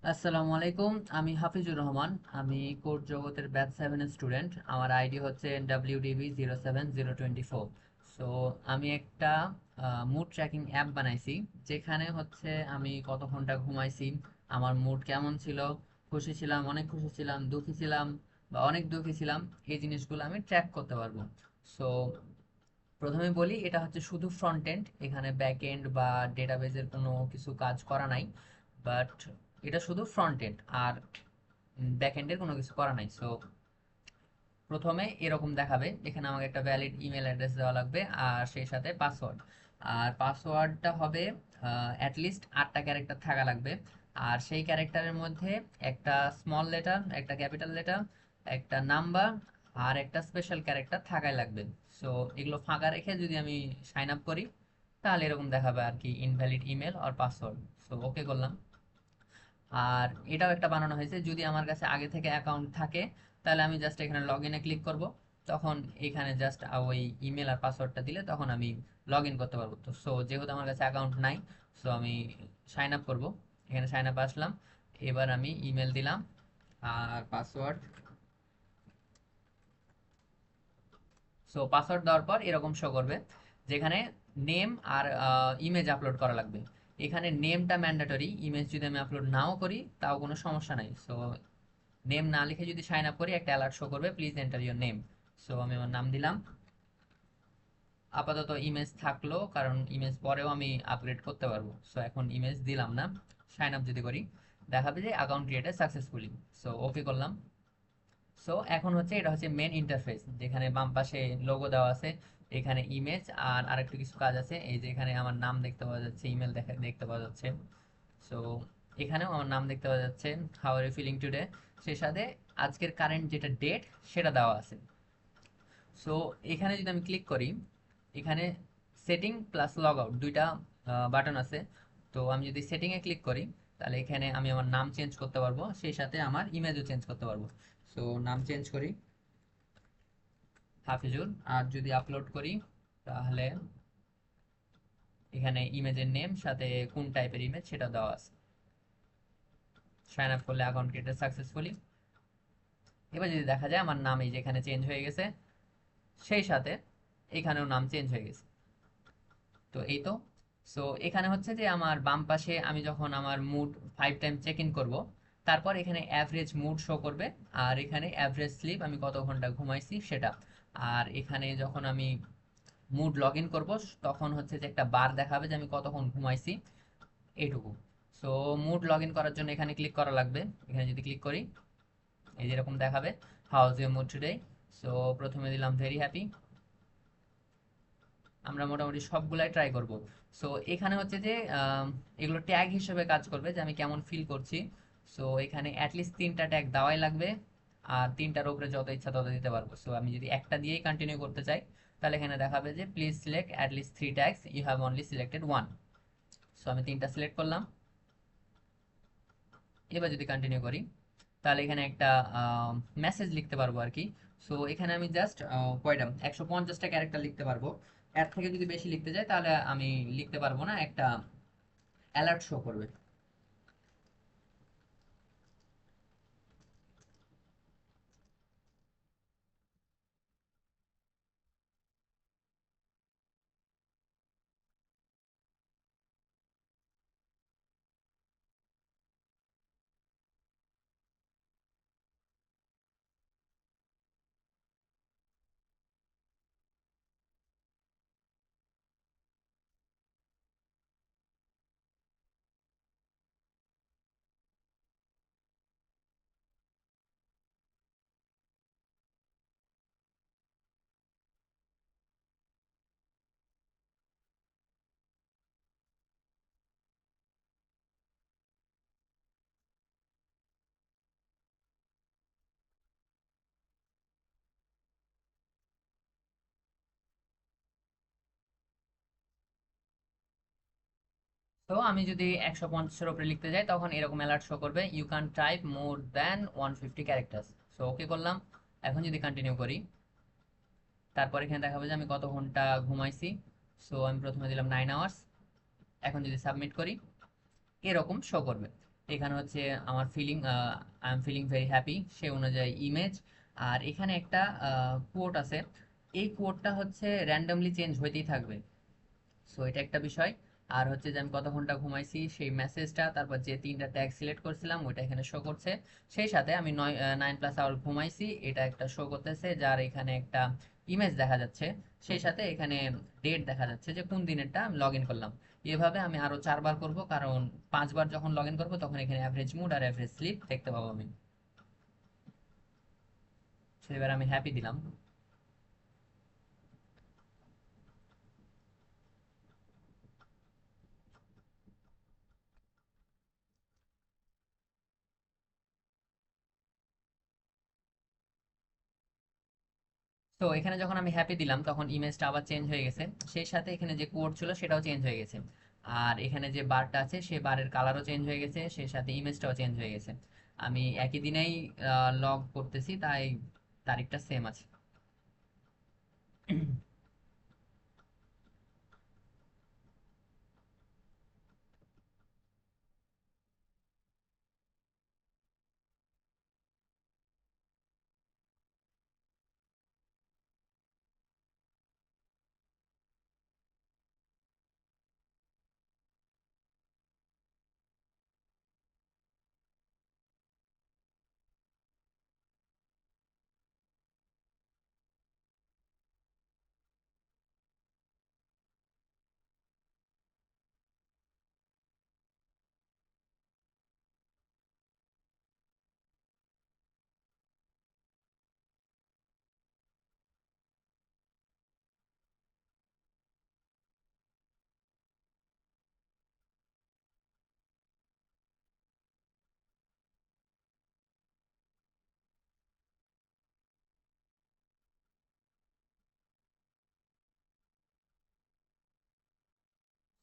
আসসালামু আলাইকুম। আমি হাফিজুর রহমান। আমি কোড জগতের ব্যাচ 7 এর স্টুডেন্ট। আমার আইডি হচ্ছে WDB07024। সো আমি একটা মুড ট্র্যাকিং অ্যাপ বানাইছি, যেখানে হচ্ছে আমি কত ঘন্টা ঘুমাইছি, আমার মুড কেমন ছিল, খুশি ছিলাম, অনেক খুশি ছিলাম, দুঃখী ছিলাম বা অনেক দুঃখী ছিলাম, এই জিনিসগুলো আমি ট্র্যাক করতে পারবো। সো প্রথমে বলি, এটা হচ্ছে শুধু ফ্রন্ট এন্ড, এখানে ব্যাক এন্ড বা ডেটাবেজের কোনো কিছু কাজ করা নাই। বাট এটা শুধু ফ্রন্ট এন্ড, আর ব্যাক এন্ডের কোনো কিছু করা নাই। সো প্রথমে এরকম দেখাবে, এখানে আমাকে একটা ভ্যালিড ইমেল অ্যাড্রেস দেওয়া লাগবে আর সেই সাথে পাসওয়ার্ড। আর পাসওয়ার্ডটা হবে অ্যাটলিস্ট 8টা ক্যারেক্টার থাকা লাগবে। আর সেই ক্যারেক্টারের মধ্যে একটা স্মল লেটার, একটা ক্যাপিটাল লেটার, একটা নাম্বার আর একটা স্পেশাল ক্যারেক্টার থাকাই লাগবে। সো এগুলো ফাঁকা রেখে যদি আমি সাইন আপ করি, তাহলে এরকম দেখাবে আর কি, ইনভ্যালিড ইমেল আর পাসওয়ার্ড। সো ওকে করলাম। আর এটাও একটা বানানো হয়েছে, যদি আমার কাছে আগে থেকে অ্যাকাউন্ট থাকে তাহলে আমি জাস্ট এখানে লগ ইনে ক্লিক করব, তখন এখানে জাস্ট ওই ইমেল আর পাসওয়ার্ডটা দিলে তখন আমি লগ ইন করতে পারবো। তো সো যেহেতু আমার কাছে অ্যাকাউন্ট নাই, সো আমি সাইন আপ করবো। এখানে সাইন আপ আসলাম, এবার আমি ইমেল দিলাম আর পাসওয়ার্ড। সো পাসওয়ার্ড দেওয়ার পর এরকম শো করবে, যেখানে নেম আর ইমেজ আপলোড করা লাগবে। এখানে নেমটা ম্যান্ডেটরি, ইমেজ যদি আমি আপলোড নাও করি তাও কোনো সমস্যা নাই। সো নেম না লিখে যদি সাইন আপ করি, একটা অ্যালার্ট শো করবে, please enter your name. So আমি আমার নাম দিলাম। আপাতত ইমেজ থাকলো, কারণ ইমেজ পরেও আমি আপগ্রেড করতে পারবো। সো এখন ইমেজ দিলাম না। সাইন আপ যদি করি, দেখাবে যে account created successfully. So okay করলাম। সো এখন হচ্ছে, এটা হচ্ছে মেন ইন্টারফেস, যেখানে বাম পাশে লোগো দেওয়া আছে, এখানে ইমেজ আর আরেকটু কিছু কাজ আছে। এই যে এখানে আমার নাম দেখতে পাওয়া যাচ্ছে, ইমেল দেখতে পাওয়া যাচ্ছে। সো এখানেও আমার নাম দেখতে পাওয়া যাচ্ছে, how are you feeling today. সেই সাথে আজকের কারেন্ট যেটা ডেট, সেটা দেওয়া আছে। সো এখানে যদি আমি ক্লিক করি, এখানে সেটিং প্লাস লগ আউট দুইটা বাটন আছে। তো আমি যদি সেটিংয়ে ক্লিক করি, তাহলে এখানে আমি আমার নাম চেঞ্জ করতে পারবো, সেই সাথে আমার ইমেজও চেঞ্জ করতে পারবো। সো নাম চেঞ্জ করি, হাফিজুর। আর যদি আপলোড করি, তাহলে এখানে ইমেজের নেম সাথে কোন টাইপের ইমেজ সেটা দেওয়া আছে। সাইন আপ করলে অ্যাকাউন্ট ক্রিয়েটেড সাকসেসফুলি। এবার যদি দেখা যায় আমার নাম এই যে এখানে চেঞ্জ হয়ে গেছে, সেই সাথে এখানেও নাম চেঞ্জ হয়ে গেছে। তো এই তো। সো এখানে হচ্ছে যে আমার বাম পাশে আমি যখন আমার মুড 5 টাইম চেক ইন করবো, তারপর এখানে অ্যাভারেজ মুড শো করবে। আর এখানে অ্যাভারেজ স্লিপ, আমি কত ঘন্টা ঘুমাইছি সেটা। আর এখানে যখন আমি মুড লগ ইন করবো, তখন হচ্ছে যে একটা বার দেখাবে যে আমি কতক্ষণ ঘুমাইছি, এইটুকু। সো মুড লগ ইন করার জন্য এখানে ক্লিক করা লাগবে। এখানে যদি ক্লিক করি, এই যেরকম দেখাবে, how's your mood today. So প্রথমে দিলাম ভেরি হ্যাপি। আমরা মোটামুটি সবগুলাই ট্রাই করব। সো এখানে হচ্ছে যে এগুলো ট্যাগ হিসেবে কাজ করবে, যে আমি কেমন ফিল করছি। সো এখানে অ্যাটলিস্ট 3টা ট্যাগ দেওয়াই লাগবে, আর 3টার উপরে যত ইচ্ছা তত দিতে পারবো। সো আমি যদি একটা দিয়েই কন্টিনিউ করতে চাই, তাহলে এখানে দেখাবে যে please select at least 3 tags, you have only selected one. So আমি 3টা সিলেক্ট করলাম। এবার যদি কন্টিনিউ করি, তাহলে এখানে একটা মেসেজ লিখতে পারবো আর কি। সো এখানে আমি জাস্ট কয়টা 150টা ক্যারেক্টার লিখতে পারবো। এর থেকে যদি বেশি লিখতে যাই তাহলে আমি লিখতে পারবো না, একটা অ্যালার্ট শো করবে। তো আমি যদি 150-এর উপরে লিখতে যাই, তখন এরকম অ্যালার্ট শো করবে, you can type more than 150 characters. So okay করলাম। এখন যদি কন্টিনিউ করি, তারপর এখানে দেখাবে যে আমি কত ঘন্টা ঘুমাইছি। সো আমি প্রথমে দিলাম 9 আওয়ার্স। এখন যদি সাবমিট করি, এরকম শো করবে। এখানে হচ্ছে আমার feeling, I am feeling very happy সে অনুযায়ী ইমেজ। আর এখানে একটা কোট আছে, এই কোটটা হচ্ছে র্যান্ডমলি চেঞ্জ হইতেই থাকবে। সো এটা একটা বিষয়। আর হচ্ছে যে আমি কত ঘন্টা ঘুমাইছি সেই মেসেজটা, তারপর যে তিনটা ট্যাগ সিলেক্ট করছিলাম ওইটা এখানে শো করছে। সেই সাথে আমি 9+ আওয়ার ঘুমাইছি এটা একটা শো করতেছে, যার এখানে একটা ইমেজ দেখা যাচ্ছে। সেই সাথে এখানে ডেট দেখা যাচ্ছে যে কোন দিনেরটা আমি লগ ইন করলাম। এভাবে আমি আরো 4 বার করব, কারণ 5 বার যখন লগ ইন করবো তখন এখানে অ্যাভারেজ মুড আর অ্যাভারেজ স্লিপ দেখতে পাবো আমি। সেবার আমি হ্যাপি দিলাম। তো এখানে যখন আমি হ্যাপি দিলাম তখন ইমেজটা আবার চেঞ্জ হয়ে গেছে। সেই সাথে এখানে যে কোড ছিল সেটাও চেঞ্জ হয়ে গেছে। আর এখানে যে বারটা আছে সেই বারের কালারও চেঞ্জ হয়ে গেছে, সেই সাথে ইমেজটাও চেঞ্জ হয়ে গেছে। আমি একই দিনেই লগ করতেছি, তাই তারিখটা সেম আছে।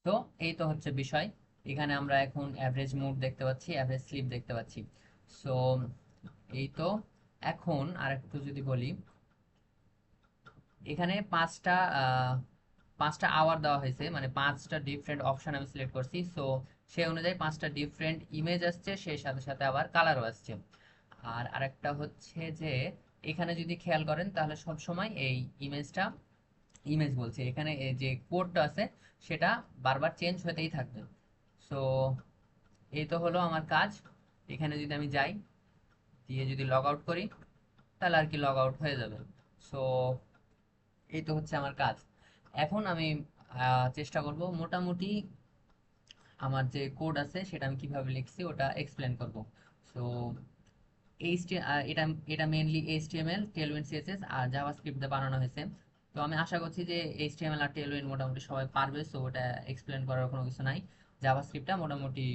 তো এই তো হচ্ছে বিষয়। এখানে আমরা এখন অ্যাভারেজ মুড দেখতে পাচ্ছি, অ্যাভারেজ স্লিপ দেখতে পাচ্ছি। সো এই তো। এখন আর একটু যদি বলি, এখানে 5টা আওয়ার দেওয়া হয়েছে, মানে 5টা ডিফারেন্ট অপশন আমি সিলেক্ট করছি। সো সেই অনুযায়ী 5টা ডিফারেন্ট ইমেজ আসছে, সেই সাথে সাথে আবার কালারও আসছে। আর আরেকটা হচ্ছে যে এখানে যদি খেয়াল করেন তাহলে সব সময় এই ইমেজটা, ইমেজ বলছে এখানে এই যে কোডটা আছে সেটা বারবার চেঞ্জ হতেই থাকবে। সো এই তো হলো আমার কাজ। এখানে যদি আমি যাই, দিয়ে যদি লগ আউট করি তাহলে আর কি লগ আউট হয়ে যাবে। সো এই তো হচ্ছে আমার কাজ। এখন আমি চেষ্টা করব মোটামুটি আমার যে কোড আছে সেটা আমি কিভাবে লিখছি ওটা এক্সপ্লেন করব। সো এটা এটা মেইনলি এইচটিএমএল, টেলউইন সিএসএস আর জাভাস্ক্রিপ্ট দিয়ে বানানো হয়েছে। তো আমি আশা করছি যে এইচটিএমএল আর টেলউইন মোটামুটি সবাই পারবে, সো ওটা এক্সপ্লেন করার কোনো কিছু নাই। জাভাস্ক্রিপ্টটা মোটামুটি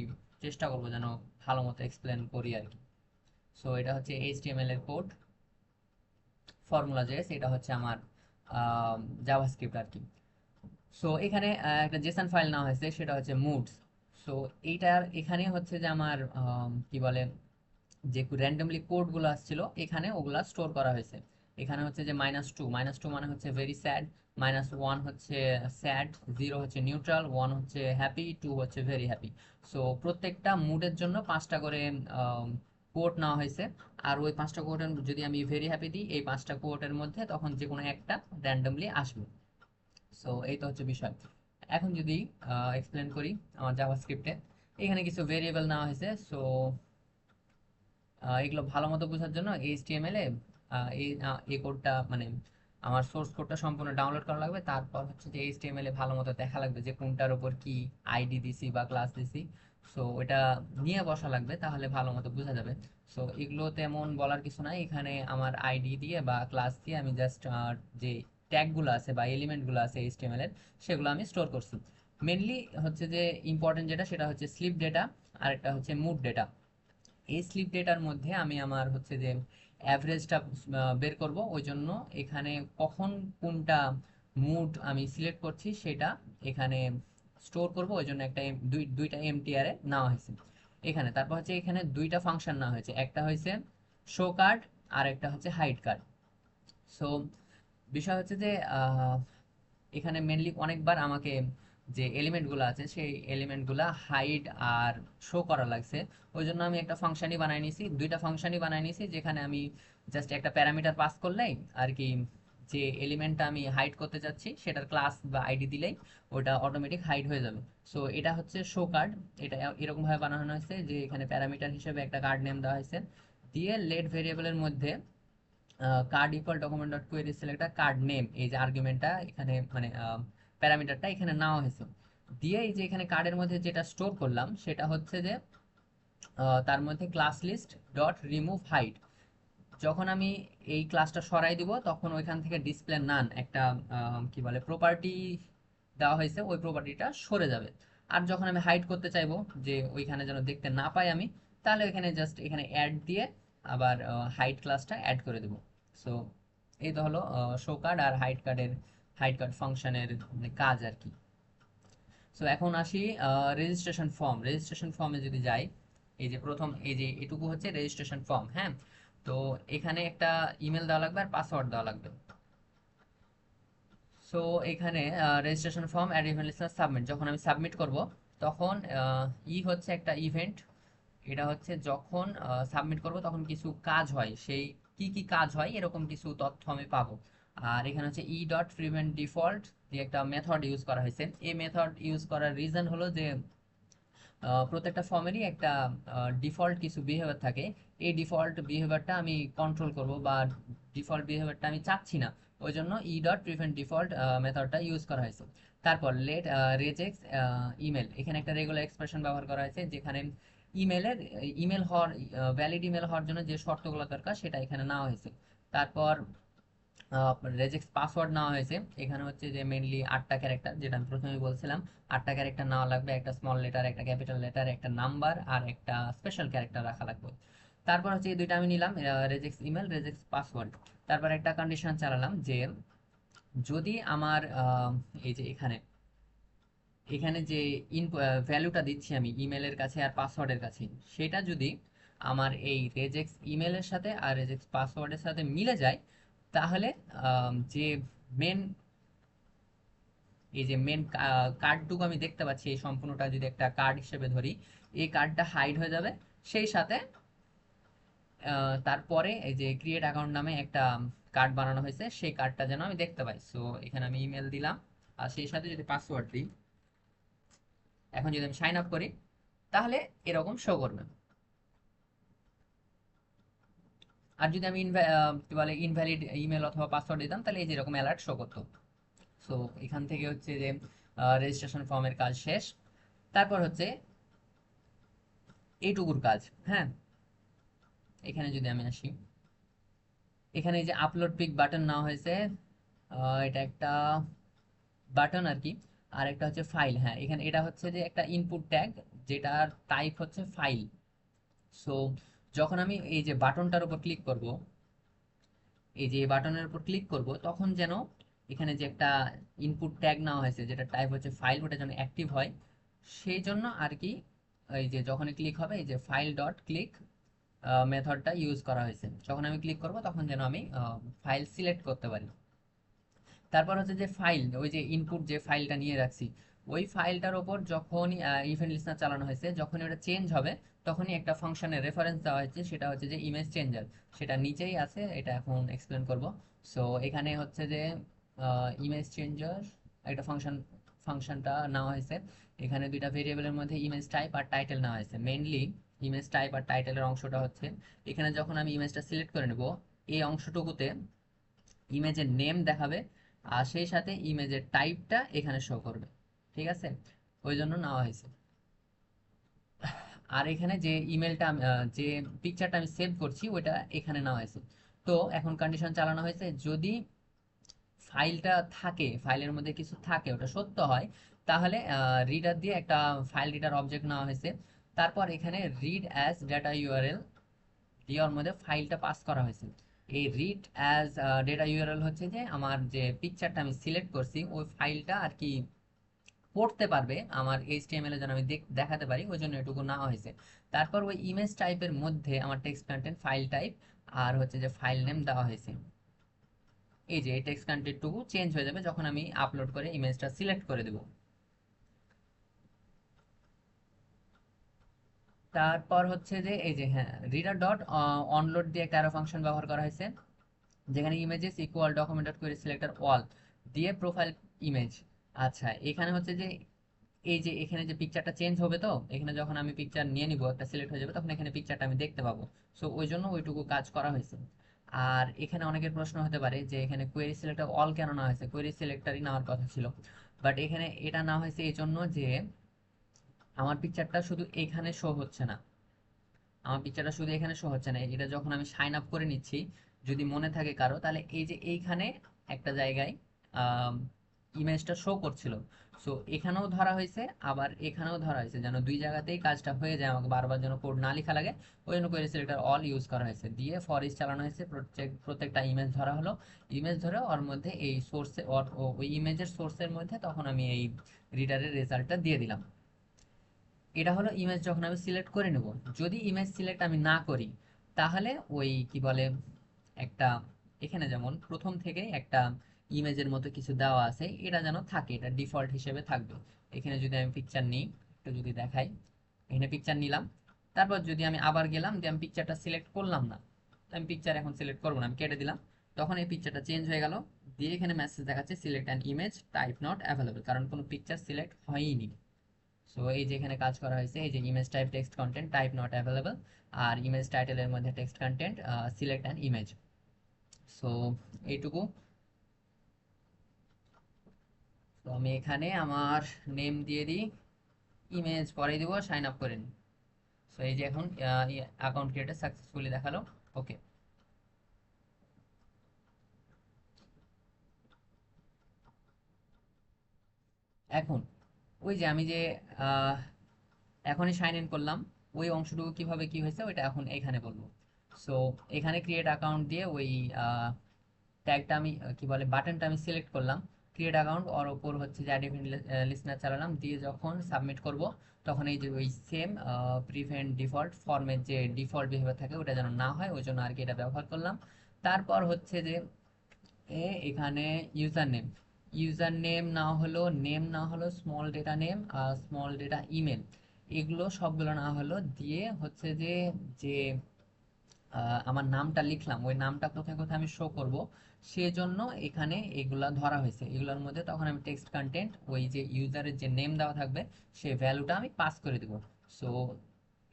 চেষ্টা করবো যেন ভালো মতো এক্সপ্লেন করি আর কি। সো এটা হচ্ছে এইচটিএমএল এর কোড, ফর্মুলা জেস, এটা হচ্ছে আমার জাভাস্ক্রিপ্ট আর কি। সো এখানে একটা জেসন ফাইল নেওয়া হয়েছে সেটা হচ্ছে মুডস। সো এইটার এখানে হচ্ছে যে আমার কি বলে, যে র্যান্ডমলি কোড গুলো আসছিল এখানে ওগুলা স্টোর করা হয়েছে। এখানে হচ্ছে যে -2, -2 মানে হচ্ছে ভেরি স্যাড, -1 হচ্ছে স্যাড, 0 হচ্ছে নিউট্রাল, 1 হচ্ছে হ্যাপি, 2 হচ্ছে ভেরি হ্যাপি। সো প্রত্যেকটা মুডের জন্য 5টা করে কোড নেওয়া হয়েছে। আর ওই 5টা কোডের যদি আমি ভেরি হ্যাপি দিই এই 5টা কোডের মধ্যে তখন যে কোনো একটা র্যান্ডমলি আসবে। সো এই তো হচ্ছে বিষয়। এখন যদি এক্সপ্লেন করি আমার জাভাস্ক্রিপ্টে, এখানে কিছু ভেরিয়েবল নেওয়া হয়েছে। সো এগুলো ভালো মতো বোঝার জন্য এইচটিএমএল এ এই কোডটা মানে আমার সোর্স কোডটা সম্পূর্ণ ডাউনলোড করা লাগবে, তারপর হচ্ছে যে এইচটিএমএল এ ভালো মতো দেখা লাগবে যে কোনটার উপর কি আইডি দিছি বা ক্লাস দিছি। সো এটা নিয়ে বসা লাগবে তাহলে ভালো মতো বোঝা যাবে। সো এগুলো তেমন বলার কিছু নাই, এখানে আমার আইডি দিয়ে বা ক্লাস দিয়ে আমি জাস্ট যে ট্যাগগুলো আছে বা এলিমেন্টগুলো আছে এইচটিএমএল এর সেগুলো আমি স্টোর করছি। মেনলি হচ্ছে যে ইম্পর্টেন্ট যেটা সেটা হচ্ছে স্লিপ ডেটা, আর একটা হচ্ছে মুড ডেটা। এই স্লিপ ডেটার মধ্যে আমি আমার হচ্ছে যে অ্যাভারেজটা বের করব, ওই জন্য এখানে কখন কোনটা মুড আমি সিলেক্ট করছি সেটা এখানে স্টোর করব, ওই জন্য একটা দুইটা এমটিআর এ নেওয়া হয়েছে এখানে। তারপর হচ্ছে এখানে দুইটা ফাংশন নেওয়া হয়েছে, একটা হয়েছে শো কার্ড আর একটা হচ্ছে হাইড কার্ড। সো বিষয় হচ্ছে যে আহ, এখানে মেনলি অনেকবার আমাকে যে এলিমেন্টগুলো আছে সেই এলিমেন্টগুলা হাইড আর শো করা লাগছে। ওই জন্য আমি একটা ফাংশনই বানাই নিছি, দুইটা ফাংশনই বানাই নিছি, যেখানে আমি জাস্ট একটা প্যারামিটার পাস করলেই আর কি যে এলিমেন্টটা আমি হাইড করতে চাচ্ছি সেটার ক্লাস বা আইডি দিলেই ওটা অটোমেটিক হাইড হয়ে যাবে। সো এটা হচ্ছে শো কার্ড। এটা এরকম ভাবে বানানো হয়েছে যে এখানে প্যারামিটার হিসেবে একটা কার্ড নেম দেওয়া হয়েছে, দিয়ে লেট ভেরিয়েবলের মধ্যে card equal document dot query selector card name, এই যে আর্গুমেন্টটা এখানে মানে প্যারামিটারটা এখানে নেওয়া হয়েছে। দিয়ে এই যে এখানে কার্ডের মধ্যে যেটা স্টোর করলাম সেটা হচ্ছে যে তার মধ্যে class list dot remove hide. যখন আমি এই ক্লাসটা সরাই দিব তখন ওইখান থেকে ডিসপ্লে নান একটা কি বলে প্রপার্টি দেওয়া হয়েছে, ওই প্রপার্টিটা সরে যাবে। আর যখন আমি হাইড করতে চাইবো যে ওইখানে যেন দেখতে না পাই আমি, তাহলে ওইখানে জাস্ট এখানে অ্যাড দিয়ে আবার হাইড ক্লাসটা অ্যাড করে দেবো। সো এই তো হলো শো কার্ড আর হাইড কার্ড ফাংশনের কাজ আর কি। সো এখন আসি রেজিস্ট্রেশন ফর্মে যদি যাই, এই যে প্রথম এই যে এটুকু হচ্ছে রেজিস্ট্রেশন ফর্ম, হ্যাঁ। তো এখানে একটা ইমেল দেওয়া লাগবে আর পাসওয়ার্ড দেওয়া লাগবে। সো এখানে registration form add event list submit, যখন আমি সাবমিট করব তখন হচ্ছে একটা ইভেন্ট। এটা হচ্ছে যখন সাবমিট করব তখন কিছু কাজ হয়, সেই কি কি কাজ হয় এরকম কিছু তথ্য আমি পাবো। আর এখানে হচ্ছে ই ডট প্রিভেন্ট ডিফল্ট দিয়ে একটা মেথড ইউজ করা হয়েছে। এই মেথড ইউজ করার রিজন হলো যে প্রত্যেকটা ফর্মেরই একটা ডিফল্ট কিছু বিহেভিয়ার থাকে। এই ডিফল্ট বিহেভিয়ারটা আমি কন্ট্রোল করব বা ডিফল্ট বিহেভিয়ারটা আমি চাচ্ছি না, ওই জন্য ই ডট প্রিভেন্ট ডিফল্ট মেথডটা ইউজ করা হয়েছে। তারপর লেট রেজেক্টস ইমেল, এখানে একটা রেগুলার এক্সপ্রেশন ব্যবহার করা হয়েছে, যেখানে ইমেলের ইমেল হওয়ার ভ্যালিড ইমেল হওয়ার জন্য যে শর্তগুলো দরকার সেটা এখানে নেওয়া হয়েছে। তারপর রেজেক্ট পাসওয়ার্ড নেওয়া হয়েছে, এখানে হচ্ছে যে মেনলি 8টা ক্যারেক্টার, যেটা আমি প্রথমে বলছিলাম 8টা ক্যারেক্টার নেওয়া লাগবে, একটা স্মল লেটার, একটা ক্যাপিটাল লেটার, একটা নাম্বার আর একটা স্পেশাল ক্যারেক্টার রাখা লাগবে। তারপর হচ্ছে এই দুইটা আমি নিলাম, রেজেক্ট ইমেল রেজেক্ট পাসওয়ার্ড। তারপর একটা কন্ডিশন চালালাম যে যদি আমার এই যে এখানে এখানে যে ভ্যালুটা দিচ্ছি আমি ইমেলের কাছে আর পাসওয়ার্ডের কাছে, সেটা যদি আমার এই রেজেক্ট ইমেলের সাথে আর রেজেক্ট পাসওয়ার্ডের সাথে মিলে যায়, তাহলে যে মেন এই যে মেন কার্ডটুকু আমি দেখতে পাচ্ছি এই সম্পূর্ণটা যদি একটা কার্ড হিসেবে ধরি, এই কার্ডটা হাইড হয়ে যাবে। সেই সাথে তারপরে এই যে ক্রিয়েট অ্যাকাউন্ট নামে একটা কার্ড বানানো হয়েছে, সেই কার্ডটা যেন আমি দেখতে পাই। সো এখানে আমি ইমেল দিলাম আর সেই সাথে যদি পাসওয়ার্ড দিই, এখন যদি আমি সাইন আপ করি তাহলে এরকম শো করবে। আর যদি আমি কি বলে ইনভ্যালিড ইমেল অথবা পাসওয়ার্ড দিতাম তাহলে এই যে এরকম অ্যালার্ট শো করতো। সো এখান থেকে হচ্ছে যে রেজিস্ট্রেশন ফর্মের কাজ শেষ। তারপর হচ্ছে এইটুকুর কাজ, হ্যাঁ। এখানে যদি আমি আসি, এখানে এই যে আপলোড পিক বাটন নেওয়া হয়েছে, এটা একটা বাটন আর কি। আর একটা হচ্ছে ফাইল, হ্যাঁ। এখানে এটা হচ্ছে যে একটা ইনপুট ট্যাগ, যেটার টাইপ হচ্ছে ফাইল। সো যখন আমি এই যে বাটনটার উপর ক্লিক করব, এই যে বাটনের উপর ক্লিক করব তখন যেন এখানে যে একটা ইনপুট ট্যাগ নেওয়া হয়েছে যেটা টাইপ হচ্ছে ফাইল, ওটা যেন অ্যাক্টিভ হয়। সেই জন্য আর কি এই যে যখনই ক্লিক হবে এই যে ফাইল ডট ক্লিক মেথডটা ইউজ করা হয়েছে, যখন আমি ক্লিক করব তখন যেন আমি ফাইল সিলেক্ট করতে পারি। তারপর হচ্ছে যে ফাইল, ওই যে ইনপুট যে ফাইলটা নিয়ে রাখছি, ওই ফাইলটার ওপর যখনই ইভেন্ট লিস্টার চালানো হয়েছে, যখনই ওটা চেঞ্জ হবে তখনই একটা ফাংশনের রেফারেন্স দেওয়া হয়েছে, সেটা হচ্ছে যে ইমেজ চেঞ্জার। সেটা নিচেই আছে, এটা এখন এক্সপ্লেন করব। সো এখানে হচ্ছে যে ইমেজ চেঞ্জার একটা ফাংশনটা নেওয়া হয়েছে। এখানে দুইটা ভেরিয়েবলের মধ্যে ইমেজ টাইপ আর টাইটেল নেওয়া হয়েছে। মেইনলি ইমেজ টাইপ আর টাইটেলের অংশটা হচ্ছে এখানে যখন আমি ইমেজটা সিলেক্ট করে নেব, এই অংশটুকুতে ইমেজের নেম দেখাবে আর সেই সাথে ইমেজের টাইপটা এখানে শো করবে, ঠিক আছে। ওই জন্য নেওয়া হয়েছে। আর এখানে যে ইমেলটা যে পিকচারটা আমি সেভ করছি ওইটা এখানে নেওয়া হয়েছে। তো এখন কন্ডিশন চালানো হয়েছে, যদি ফাইলটা থাকে, ফাইলের মধ্যে কিছু থাকে, ওটা সত্য হয়, তাহলে রিডার দিয়ে একটা ফাইল রিডার অবজেক্ট নেওয়া হয়েছে। তারপর এখানে রিড অ্যাজ ডেটা ইউআরএল দিয়ে ওর মধ্যে ফাইলটা পাস করা হয়েছে। এই রিড অ্যাজ ডেটা ইউআরএল হচ্ছে যে আমার যে পিকচারটা আমি সিলেক্ট করছি ওই ফাইলটা আর কি পড়তে পারবে আমার এইচটিএমএল এ যেন আমি দেখাতে পারি, ওই জন্য এটুকু নেওয়া হয়েছে। তারপর ওই ইমেজ টাইপের মধ্যে আমার টেক্সট কন্টেন্ট ফাইল টাইপ আর হচ্ছে যে ফাইল নেম দেওয়া হয়েছে। এই যে টেক্সট কন্টেন্টটুকু চেঞ্জ হয়ে যাবে যখন আমি আপলোড করে ইমেজটা সিলেক্ট করে দেবো। তারপর হচ্ছে যে এই যে হ্যাঁ, রিডার ডট অনলোড দিয়ে একটা অ্যারো ফাংশন ব্যবহার করা হয়েছে, যেখানে images equal document dot query selector all দিয়ে প্রোফাইল ইমেজ। আচ্ছা, এখানে হচ্ছে যে এই যে এখানে যে পিকচারটা চেঞ্জ হবে, তো এখানে যখন আমি পিকচার নিয়ে নিব একটা সিলেক্ট হয়ে যাবে, তখন এখানে পিকচারটা আমি দেখতে পাবো। সো ওই জন্য ওইটুকু কাজ করা হয়েছে। আর এখানে অনেকের প্রশ্ন হতে পারে যে এখানে কোয়েরি সিলেক্টর অল কেন না হয়েছে, কোয়েরি সিলেক্টরই নেওয়ার কথা ছিল। বাট এখানে এটা না হয়েছে এই জন্য যে আমার পিকচারটা শুধু এখানে শো হচ্ছে না, আমার পিকচারটা শুধু এখানে শো হচ্ছে না, এটা যখন আমি সাইন আপ করে নিচ্ছি, যদি মনে থাকে কারো, তাহলে এই যে এইখানে একটা জায়গায় ইমেজটা শো করছিল। সো এখানেও ধরা হয়েছে, আবার এখানেও ধরা হয়েছে, যেন দুই জায়গাতেই কাজটা হয়ে যায়, আমাকে বারবার যেন কোড না লেখা লাগে। ওই জন্য কোয়েরি সিলেক্টর অল ইউজ করা হয়েছে, দিয়ে ফর ইচ চালানো হয়েছে, প্রত্যেকটা ইমেজ ধরা হলো। ইমেজ ধরে ওর মধ্যে এই সোর্সে ওই ইমেজের সোর্সের মধ্যে তখন আমি এই রিডারের রেজাল্টটা দিয়ে দিলাম। এটা হলো ইমেজ যখন আমি সিলেক্ট করে নেব। যদি ইমেজ সিলেক্ট আমি না করি, তাহলে ওই কি বলে একটা, এখানে যেমন প্রথম থেকেই একটা ইমেজের মতো কিছু দেওয়া আছে, এটা যেন থাকে, এটা ডিফল্ট হিসেবে থাকবে। এখানে যদি আমি পিকচার নিই, একটু যদি দেখাই, এখানে পিকচার নিলাম, তারপর যদি আমি আবার গেলাম যে আমি পিকচারটা সিলেক্ট করলাম না, তো আমি পিকচার এখন সিলেক্ট করবো না, আমি কেটে দিলাম, তখন এই পিকচারটা চেঞ্জ হয়ে গেল, দিয়ে এখানে মেসেজ দেখাচ্ছে select an image type not available, কারণ কোনো পিকচার সিলেক্ট হয়নি। সো এই যে এখানে কাজ করা হয়েছে, এই যে image type text content type not available, আর ইমেজ টাইটেলের মধ্যে text content select an image. So এইটুকু। তো আমি এখানে আমার নেম দিয়ে দিই, ইমেজ পরে দিব, সাইন আপ করে নিই। সো এই যে এখন অ্যাকাউন্ট ক্রিয়েটেড সাকসেসফুলি দেখালো। ওকে। এখন ওই যে আমি যে আহ, এখনই সাইন ইন করলাম, ওই অংশটুকু কিভাবে কি হয়েছে ওইটা এখন এখানে বলবো। সো এখানে ক্রিয়েট অ্যাকাউন্ট দিয়ে ওই ট্যাগটা আমি কি বলে বাটনটা আমি সিলেক্ট করলাম, ক্রিয়েট অ্যাকাউন্ট, ওর ওপর হচ্ছে যে অ্যাড লিসনার চালালাম, দিয়ে যখন সাবমিট করব, তখন এই যে ওই সেম প্রিভেন্ট ডিফল্ট ফর্মের যে ডিফল্ট বিহেভিয়ার থাকে ওটা যেন না হয়, ওই জন্য আর কি এটা ব্যবহার করলাম। তারপর হচ্ছে যে এখানে ইউজার নেম, ইউজার নেম না হলো, নেম না হলো স্মল ডেটা নেম আর স্মল ডেটা ইমেল, এগুলো সবগুলো না হলো, দিয়ে হচ্ছে যে যে আমার নামটা লিখলাম, ওই নামটা কোথায় কোথায় আমি শো করব, সেজন্য এখানে এগুলা ধরা হয়েছে। এগুলোর মধ্যে তখন আমি টেক্সট কন্টেন্ট, ওই যে ইউজারের যে নেম দেওয়া থাকবে সেই ভ্যালুটা আমি পাস করে দিব। সো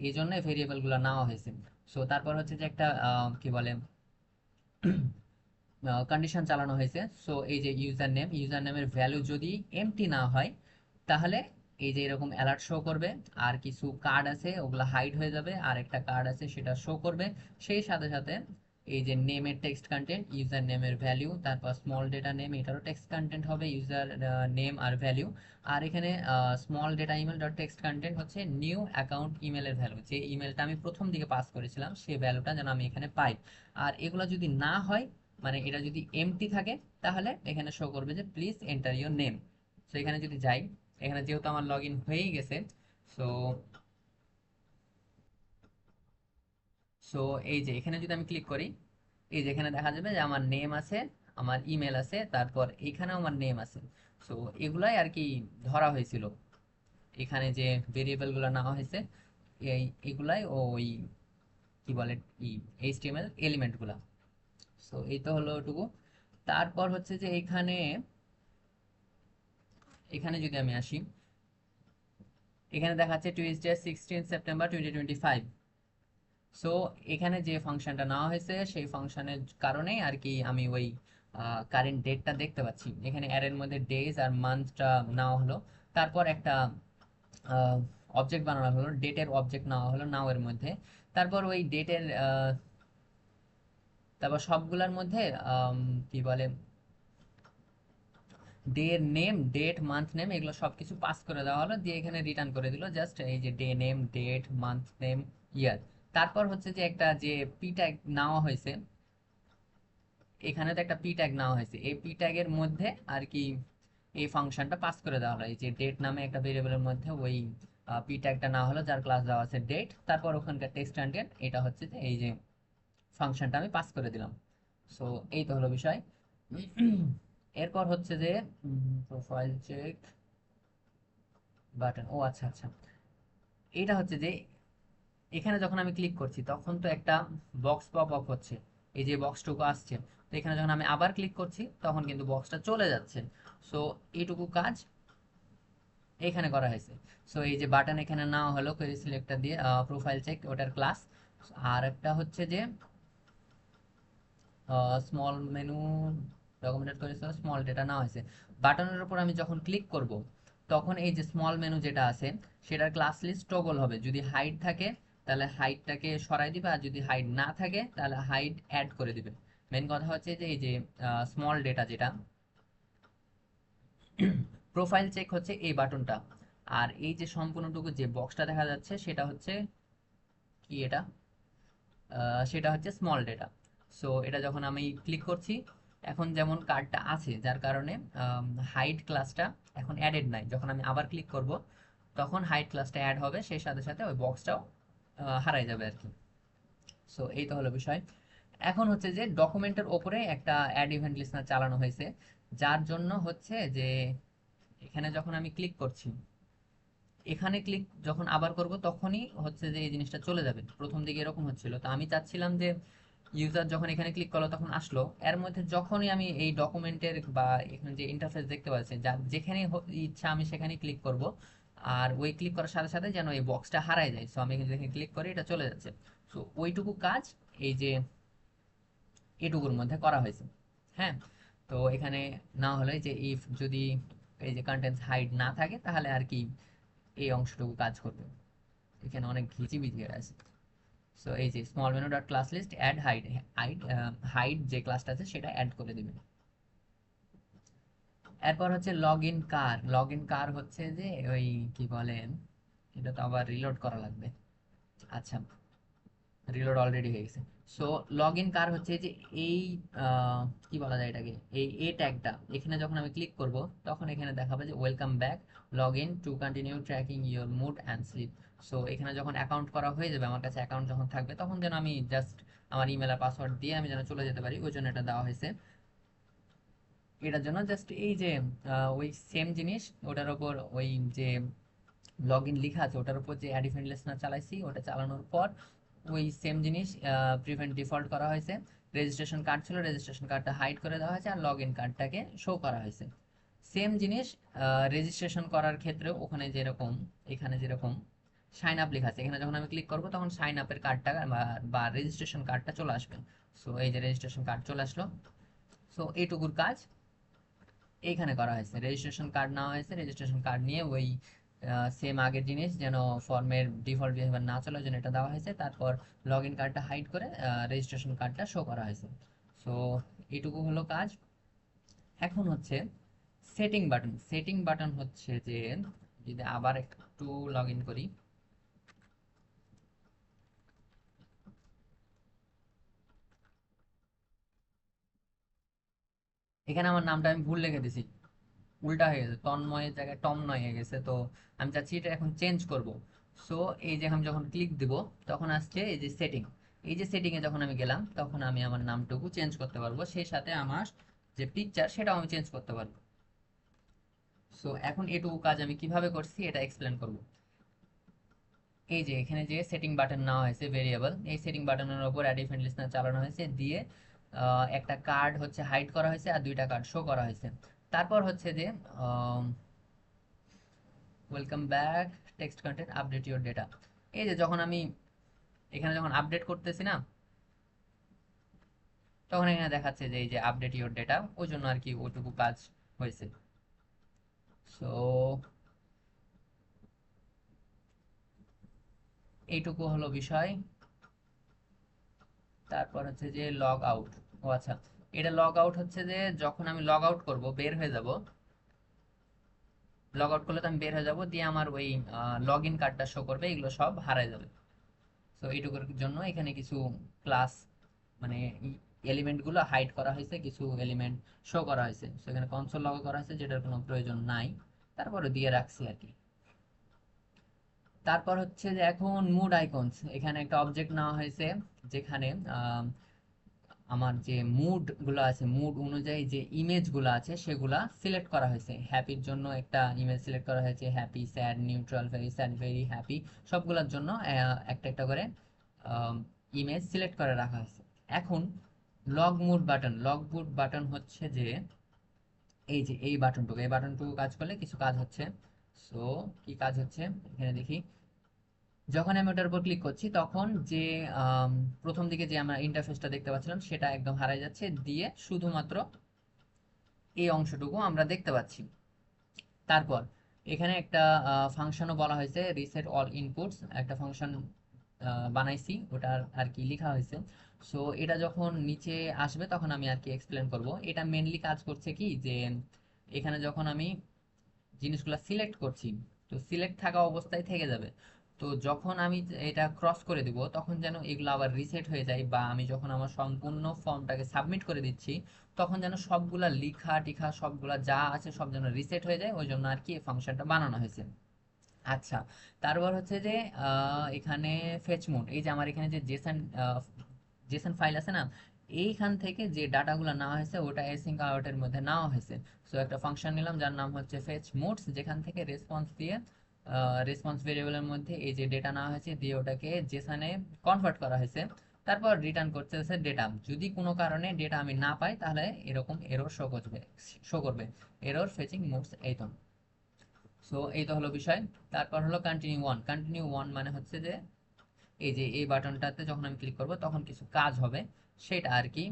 এই জন্য ভেরিয়েবলগুলো নেওয়া হয়েছে। সো তারপর হচ্ছে যে একটা কি বলে কন্ডিশন চালানো হয়েছে। সো এই যে ইউজার নেমের ভ্যালু যদি এমটি না হয়, তাহলে এই যে এরকম অ্যালার্ট শো করবে, আর কিছু কার্ড আছে ওগুলো হাইড হয়ে যাবে, আর একটা কার্ড আছে সেটা শো করবে। সেই সাথে সাথে এই যে নেমের টেক্সট কন্টেন্ট, ইউজার নেমের ভ্যালু, তারপর স্মল ডেটা নেম, এটারও টেক্সট কন্টেন্ট হবে ইউজার নেম আর ভ্যালু। আর এখানে small data email dot text content হচ্ছে নিউ অ্যাকাউন্ট ইমেলের ভ্যালু, যে ইমেলটা আমি প্রথম দিকে পাস করেছিলাম সেই ভ্যালুটা যেন আমি এখানে পাই। আর এগুলো যদি না হয়, মানে এটা যদি এমটি থাকে, তাহলে এখানে শো করবে যে please enter your name. So এখানে যদি যাই, এখানে যেহেতু আমার লগ ইন হয়েই গেছে, সো সো এই যে এখানে যদি আমি ক্লিক করি, এই যে এখানে দেখা যাবে যে আমার নেম আছে, আমার ইমেল আছে, তারপর এখানেও আমার নেম আছে। সো এগুলাই আর কি ধরা হয়েছিল, এখানে যে ভেরিয়েবল গুলো নেওয়া হয়েছে, এই এগুলাই ওই কি বলে এইচটিএমএল এলিমেন্ট গুলা। সো এই তো হলো ওটুকু। তারপর হচ্ছে যে এখানে, এখানে যদি আমি আসি, এখানে দেখাচ্ছে টুইসডে 16 সেপ্টেম্বর 2025। সো এখানে যে ফাংশনটা নেওয়া হয়েছে সেই ফাংশনের কারণেই আর কি আমি ওই কারেন্ট ডেটটা দেখতে পাচ্ছি। এখানে অ্যারের মধ্যে ডেজ আর মান্থটা নেওয়া হলো, তারপর একটা অবজেক্ট বানানো হলো, ডেটের অবজেক্ট নেওয়া হলো নাও এর মধ্যে। তারপর ওই ডেটের তারপর সবগুলোর মধ্যে কি বলে day name, date, month name, এগুলো সবকিছু পাস করে দেওয়া হলো, দিয়ে এখানে রিটার্ন করে দিল জাস্ট এই যে day name, date, month name, year. তারপর হচ্ছে যে একটা যে পি ট্যাগ নেওয়া হয়েছে, এখানে তো একটা পি ট্যাগ নেওয়া হয়েছে, এই পি ট্যাগের মধ্যে আর কি এই ফাংশনটা পাস করে দেওয়া হলো, এই যে ডেট নামে একটা ভেরিয়েবলের মধ্যে ওই পি ট্যাগটা নেওয়া হলো, যার ক্লাস দেওয়া আছে ডেট, তারপর ওখানকার টেক্সট কন্টেন্ট, এটা হচ্ছে যে এই যে ফাংশনটা আমি পাস করে দিলাম। সো এই তো হলো বিষয়। এরপর হচ্ছে যে প্রোফাইল চেক বাটন, ও আচ্ছা আচ্ছা, এটা হচ্ছে যে এখানে যখন আমি ক্লিক করছি তখন তো একটা বক্স পপ আপ হচ্ছে, এই যে বক্সটুকু আসছে। তো এখানে যখন আমি আবার ক্লিক করছি তখন কিন্তু বক্সটা চলে যাচ্ছে। সো এইটুকু কাজ এখানে করা হয়েছে। সো এই যে বাটন এখানে নেওয়া হলো কোয়েরি সিলেক্টর দিয়ে, প্রোফাইল চেক ওটার ক্লাস। আর একটা হচ্ছে যে স্মল মেনু ডকুমেন্টেড করে স্মল ডেটা নেওয়া হয়েছে। বাটনের উপর আমি যখন ক্লিক করব তখন এই যে স্মল মেনু যেটা আছে সেটার ক্লাস লিস্ট টগল হবে। যদি হাইড থাকে তাহলে হাইডটাকে সরাই দিবে, আর যদি হাইড না থাকে তাহলে হাইড অ্যাড করে দিবে। মেন কথা হচ্ছে যে এই যে স্মল ডেটা যেটা প্রোফাইল চেক হচ্ছে এই বাটনটা। আর এই যে সম্পূর্ণটুকু যে বক্সটা দেখা যাচ্ছে সেটা হচ্ছে কি, এটা সেটা হচ্ছে স্মল ডেটা। সো এটা যখন আমি ক্লিক করছি, এখন যেমন কার্ডটা আছে যার কারণে হাইড ক্লাসটা এখন অ্যাডেড নাই। যখন আমি আবার ক্লিক করব তখন হাইড ক্লাসটা অ্যাড হবে, সেই সাথে সাথে ওই বক্সটাও হারাই যাবে আর কি। সো এই তো হলো বিষয়। এখন হচ্ছে যে ডকুমেন্টের ওপরে একটা অ্যাড ইভেন্ট লিস্টনার চালানো হয়েছে, যার জন্য হচ্ছে যে এখানে যখন আমি ক্লিক করছি, এখানে ক্লিক যখন আবার করব তখনই হচ্ছে যে এই জিনিসটা চলে যাবে। প্রথম দিকে এরকম হচ্ছিল, তো আমি চাচ্ছিলাম যে ইউজার যখন এখানে ক্লিক করলো তখন আসলো, এর মধ্যে যখনই আমি এই ডকুমেন্টের বা এখানে যে ইন্টারফেস দেখতে পাচ্ছি যা যেখানে ইচ্ছা আমি সেখানে ক্লিক করব, আর ওই ক্লিক করার সাথে সাথে যেন এই বক্সটা হারায় যায়। সো আমি এখানে ক্লিক করি, এটা চলে যাচ্ছে। সো ওইটুকু কাজ এই যে এটুকুর মধ্যে করা হয়েছে। হ্যাঁ, তো এখানে না হলে যে ইফ যদি এই যে কন্টেন্টস হাইড না থাকে তাহলে আর কি এই অংশটুকু কাজ করবে। এখানে অনেক ঘিচিবিচি আছে। সো এই যে small menu dot class list add hide, hide hide যে ক্লাসটা আছে সেটা অ্যাড করে দিবেন। এরপর হচ্ছে log in car. Log in car হচ্ছে যে ওই কি বলেন, এটা তো আবার রিলোড করা লাগবে। আচ্ছা, রিলোড অলরেডি হয়ে গেছে। সো লগ ইন কার হচ্ছে যে এই কি বলা যায় এটাকে, এই এ ট্যাগটা এখানে যখন আমি ক্লিক করব তখন এখানে দেখাবে যে welcome back, log in to continue tracking your mood and sleep. So এখানে যখন অ্যাকাউন্ট করা হয়ে যাবে, আমার কাছে অ্যাকাউন্ট যখন থাকবে তখন যেন আমি জাস্ট আমার ইমেল আর পাসওয়ার্ড দিয়ে আমি যেন চলে যেতে পারি, ওই জন্য এটা দেওয়া হয়েছে। এটার জন্য জাস্ট এই যে ওই সেম জিনিস ওটার উপর ওই যে লগ ইন লেখা আছে ওটার উপর যে অ্যাড ইভেন্ট লিস্টেনার চালাইছি, ওটা চালানোর পর ওই সেম জিনিস প্রিভেন্ট ডিফল্ট করা হয়েছে। রেজিস্ট্রেশন কার্ড ছিল, রেজিস্ট্রেশন কার্ডটা হাইড করে দেওয়া হয়েছে, আর লগ ইন কার্ডটাকে শো করা হয়েছে। সেম জিনিস রেজিস্ট্রেশন করার ক্ষেত্রে ওখানে যেরকম, এখানে যেরকম সাইন আপ লেখা আছে, এখানে যখন আমি ক্লিক করবো তখন সাইন আপের কার্ডটা বা রেজিস্ট্রেশন কার্ডটা চলে আসবে। সো এই যে রেজিস্ট্রেশন কার্ড চলে আসলো। সো এইটুকুর কাজ এইখানে করা হয়েছে। রেজিস্ট্রেশন কার্ড নেওয়া হয়েছে, রেজিস্ট্রেশন কার্ড নিয়ে ওই সেম আগের জিনিস যেন ফর্মের ডিফল্ট বিহেভিয়ার না চলে, যেন এটা দেওয়া হয়েছে। তারপর লগ ইন কার্ডটা হাইড করে রেজিস্ট্রেশন কার্ডটা শো করা হয়েছে। সো এইটুকু হলো কাজ। এখন হচ্ছে সেটিং বাটন। সেটিং বাটন হচ্ছে যে যদি আবার একটু লগ ইন করি, এখানে আমার নামটা আমি ভুল লিখে দিছি, উল্টা হয়ে গেছে, তন্ময়ের জায়গায় টমনয় হয়ে গেছে। তো আমি চাচ্ছি এটা এখন চেঞ্জ করব। সো এই যে আমি যখন ক্লিক দিব তখন আসছে এই যে সেটিং। এই যে সেটিং এ যখন আমি গেলাম তখন আমি আমার নামটুকু চেঞ্জ করতে পারবো, সেই সাথে আমার যে পিকচার সেটাও আমি চেঞ্জ করতে পারবো। সো এখন এটুকু কাজ আমি কিভাবে করছি এটা এক্সপ্লেন করব। এই যে এখানে যে সেটিং বাটন নেওয়া হয়েছে ভেরিয়েবল, এই সেটিং বাটনের উপর অ্যাড ইভেন্ট লিস্টেনার চালানো হয়েছে, দিয়ে একটা কার্ড হচ্ছে হাইড করা হয়েছে আর দুইটা কার্ড শো করা হয়েছে। তারপর হচ্ছে যে welcome back, text content update your data. এই যে যখন আমি এখানে যখন আপডেট করতেছি না, তখন এখানে দেখাচ্ছে যে এই যে আপডেট ইওর ডেটা, ওই জন্য আর কি ওইটুকু কাজ হয়েছে। সো এইটুকু হলো বিষয়। তারপর হচ্ছে যে লগ আউট। ও আচ্ছা, এটা লগ আউট হচ্ছে যে যখন আমি লগ আউট করব, বের হয়ে যাব, লগ আউট করলে তো আমি বের হয়ে যাব, দিয়ে আমার ওই লগ ইন কার্ডটা শো করবে, এগুলো সব হারায় যাবে। তো এইটুকুর জন্য এখানে কিছু ক্লাস মানে এলিমেন্ট গুলো হাইড করা হয়েছে, কিছু এলিমেন্ট শো করা হয়েছে। সেখানে কনসোল লগ করা হয়েছে যেটার কোনো প্রয়োজন নাই, তারপরে দিয়ে রাখছি আর কি। তারপর হচ্ছে যে এখন মুড আইকনস, এখানে একটা অবজেক্ট নেওয়া হয়েছে যেখানে আমার যে মুড গুলো আছে, মুড অনুযায়ী যে ইমেজ গুলো আছে সেগুলা সিলেক্ট করা হয়েছে। হ্যাপির জন্য একটা ইমেজ সিলেক্ট করা হয়েছে, happy, sad, neutral, very sad, very happy, সবগুলোর জন্য একটা একটা করে ইমেজ সিলেক্ট করে রাখা হয়েছে। এখন লগ মুড বাটন হচ্ছে যে এই যে এই বাটনটুকু কাজ করলে কিছু কাজ হচ্ছে। সো কি কাজ হচ্ছে এখানে দেখি। যখন আমি ওটার উপর ক্লিক করছি তখন যে আম, প্রথম দিকে যে আমরা ইন্টারফেসটা দেখতে পাচ্ছিলাম সেটা একদম হারাই যাচ্ছে, দিয়ে শুধুমাত্র এই অংশটুকু আমরা দেখতে পাচ্ছি। তারপর এখানে একটা ফাংশনও বলা হয়েছে, রিসেট অল ইনপুটস একটা ফাংশন বানাইছি, ওটা আর কি লেখা হয়েছে। সো এটা যখন নিচে আসবে তখন আমি আর কি এক্সপ্লেন করব। এটা মেনলি কাজ করছে কি যে এখানে যখন আমি জিনিসগুলো সিলেক্ট করছি, তো সিলেক্ট থাকা অবস্থায় থেকে যাবে। তো যখন আমি এটা ক্রস করে দিব তখন যেন এগুলো আবার রিসেট হয়ে যায়, বা আমি যখন আমার সম্পূর্ণ ফর্মটাকে সাবমিট করে দিচ্ছি তখন যেন সবগুলা লিখা টিখা সবগুলা যা আছে সব যেন রিসেট হয়ে যায়, ওই জন্য আর কি এই ফাংশনটা বানানো হয়েছে। আচ্ছা, তারপর হচ্ছে যে এখানে ফেচ মোড, এই যে আমার এখানে যে জেসন জেসন ফাইল আছে না, এইখান থেকে যে ডাটাগুলো নেওয়া হয়েছে ওটা এসিঙ্ক আউটের মধ্যে নেওয়া হয়েছে। সো একটা ফাংশন নিলাম যার নাম হচ্ছে ফেচ মোডস, যেখান থেকে রেসপন্স দিয়ে রেসপন্স ভেরিয়েবলের মধ্যে এই যে ডেটা নেওয়া হয়েছে দিয়ে ওটাকে জেসনে কনভার্ট করা হয়েছে। তারপর রিটার্ন করতে হচ্ছে ডেটা। যদি কোনো কারণে ডেটা আমি না পাই তাহলে এরকম এরর শো করবে এরর ফেচিং মোডস, এই তো। সো এই তো হলো বিষয়। তারপর হলো কন্টিনিউ ওয়ান মানে হচ্ছে যে এই যে এই বাটনটাতে যখন আমি ক্লিক করব তখন কিছু কাজ হবে, সেটা আর কি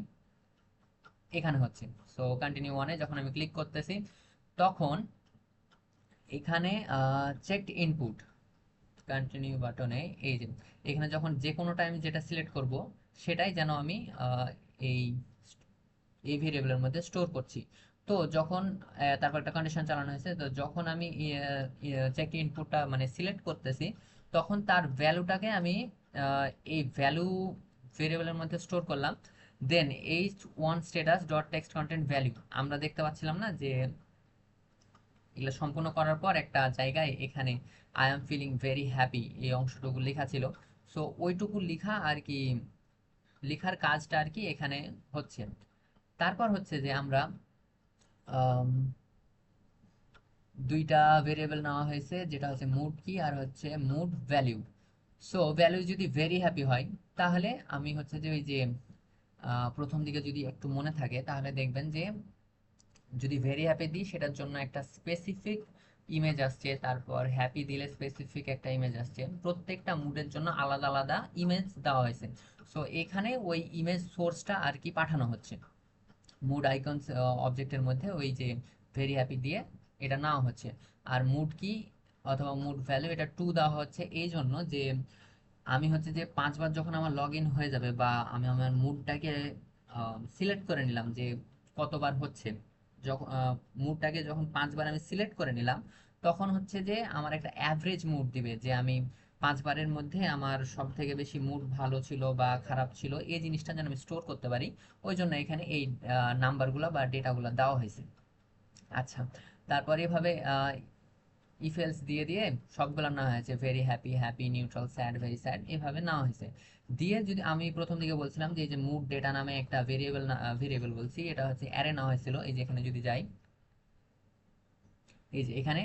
এখানে হচ্ছে। সো কন্টিনিউ ওয়ানে যখন আমি ক্লিক করতেছি তখন এখানে চেকড ইনপুট, কন্টিনিউ বাটনে এই যে এখানে যখন যে কোনো টাইম যেটা সিলেক্ট করব সেটাই যেন আমি এই এই ভেরিয়েবলের মধ্যে স্টোর করছি। তো যখন তারপর একটা কন্ডিশন চালানো হয়েছে, তো যখন আমি চেক ইনপুটটা মানে সিলেক্ট করতেছি তখন তার ভ্যালুটাকে আমি এই ভ্যালু ভেরিয়েবলের মধ্যে স্টোর করলাম। Then H one status dot text content value, আমরা দেখতে পাচ্ছিলাম না যে এগুলো সম্পূর্ণ করার পর একটা জায়গায় এখানে I am feeling very happy এই অংশটুকু লেখা ছিল। সো ওইটুকু লেখা আর কি, লেখার কাজটা আর কি এখানে হচ্ছে। তারপর হচ্ছে যে আমরা আম, দুইটা ভেরিয়েবল নেওয়া হয়েছে, যেটা হচ্ছে মুড কি আর হচ্ছে মুড ভ্যালু। সো ভ্যালু যদি ভেরি হ্যাপি হয় তাহলে আমি হচ্ছে যে ওই যে প্রথম দিকে যদি একটু মনে থাকে তাহলে দেখবেন যে যদি ভেরি হ্যাপি দিই সেটার জন্য একটা স্পেসিফিক ইমেজ আসছে, তারপর হ্যাপি দিলে স্পেসিফিক একটা ইমেজ আসছে, প্রত্যেকটা মুডের জন্য আলাদা আলাদা ইমেজ দেওয়া হয়েছে। সো এখানে ওই ইমেজ সোর্সটা আর কি পাঠানো হচ্ছে মুড আইকনস অবজেক্টের মধ্যে, ওই যে ভেরি হ্যাপি দিয়ে এটা নেওয়া হচ্ছে। আর মুড কি অথবা মুড ভ্যালু এটা টু দেওয়া হচ্ছে এই জন্য যে আমি হচ্ছে যে 5 বার যখন আমার লগ ইন হয়ে যাবে বা আমি আমার মুডটাকে সিলেক্ট করে নিলাম যে কতবার হচ্ছে, যখন মুডটাকে যখন 5 বার আমি সিলেক্ট করে নিলাম তখন হচ্ছে যে আমার একটা অ্যাভারেজ মুড দিবে যে আমি 5 বারের মধ্যে আমার সব থেকে বেশি মুড ভালো ছিল বা খারাপ ছিল এই জিনিসটা যেন আমি স্টোর করতে পারি। ওই জন্য এখানে এই নাম্বারগুলো বা ডেটাগুলো দেওয়া হয়েছে। আচ্ছা, তারপরে এভাবে ইফ এলস দিয়ে দিয়ে সবগুলো নেওয়া হয়েছে, very happy, happy, neutral, sad, very sad, এভাবে নেওয়া হয়েছে। দিয়ে যদি আমি প্রথম দিকে বলছিলাম যে এই যে মুড ডেটা নামে একটা ভেরিয়েবল বলছি, এটা হচ্ছে অ্যারে নেওয়া হয়েছিল। এই যে এখানে যদি যাই, এই যে এখানে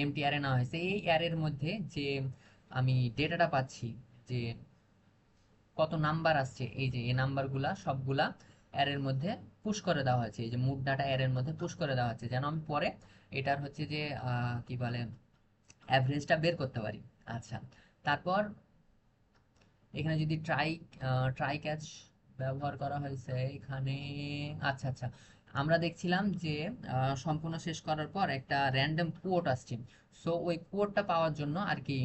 এমটি অ্যারে নেওয়া হয়েছে। এই অ্যারের মধ্যে যে আমি ডেটাটা পাচ্ছি যে কত নাম্বার আসছে, এই যে এই নাম্বারগুলা সবগুলা অ্যারের মধ্যে পুশ করে দেওয়া হয়েছে, এই যে মুড ডাটা অ্যারের মধ্যে পুশ করে দেওয়া হচ্ছে যেন আমি পরে এটার হচ্ছে যে কি বলে অ্যাভারেজটা বের করতে পারি। আচ্ছা, তারপর এখানে যদি ট্রাই ক্যাচ ব্যবহার করা হয়েছে এখানে। আচ্ছা আচ্ছা, আমরা দেখছিলাম যে সম্পূর্ণ শেষ করার পর একটা র্যান্ডম কোড আসছে। সো ওই কোডটা পাওয়ার জন্য আর কি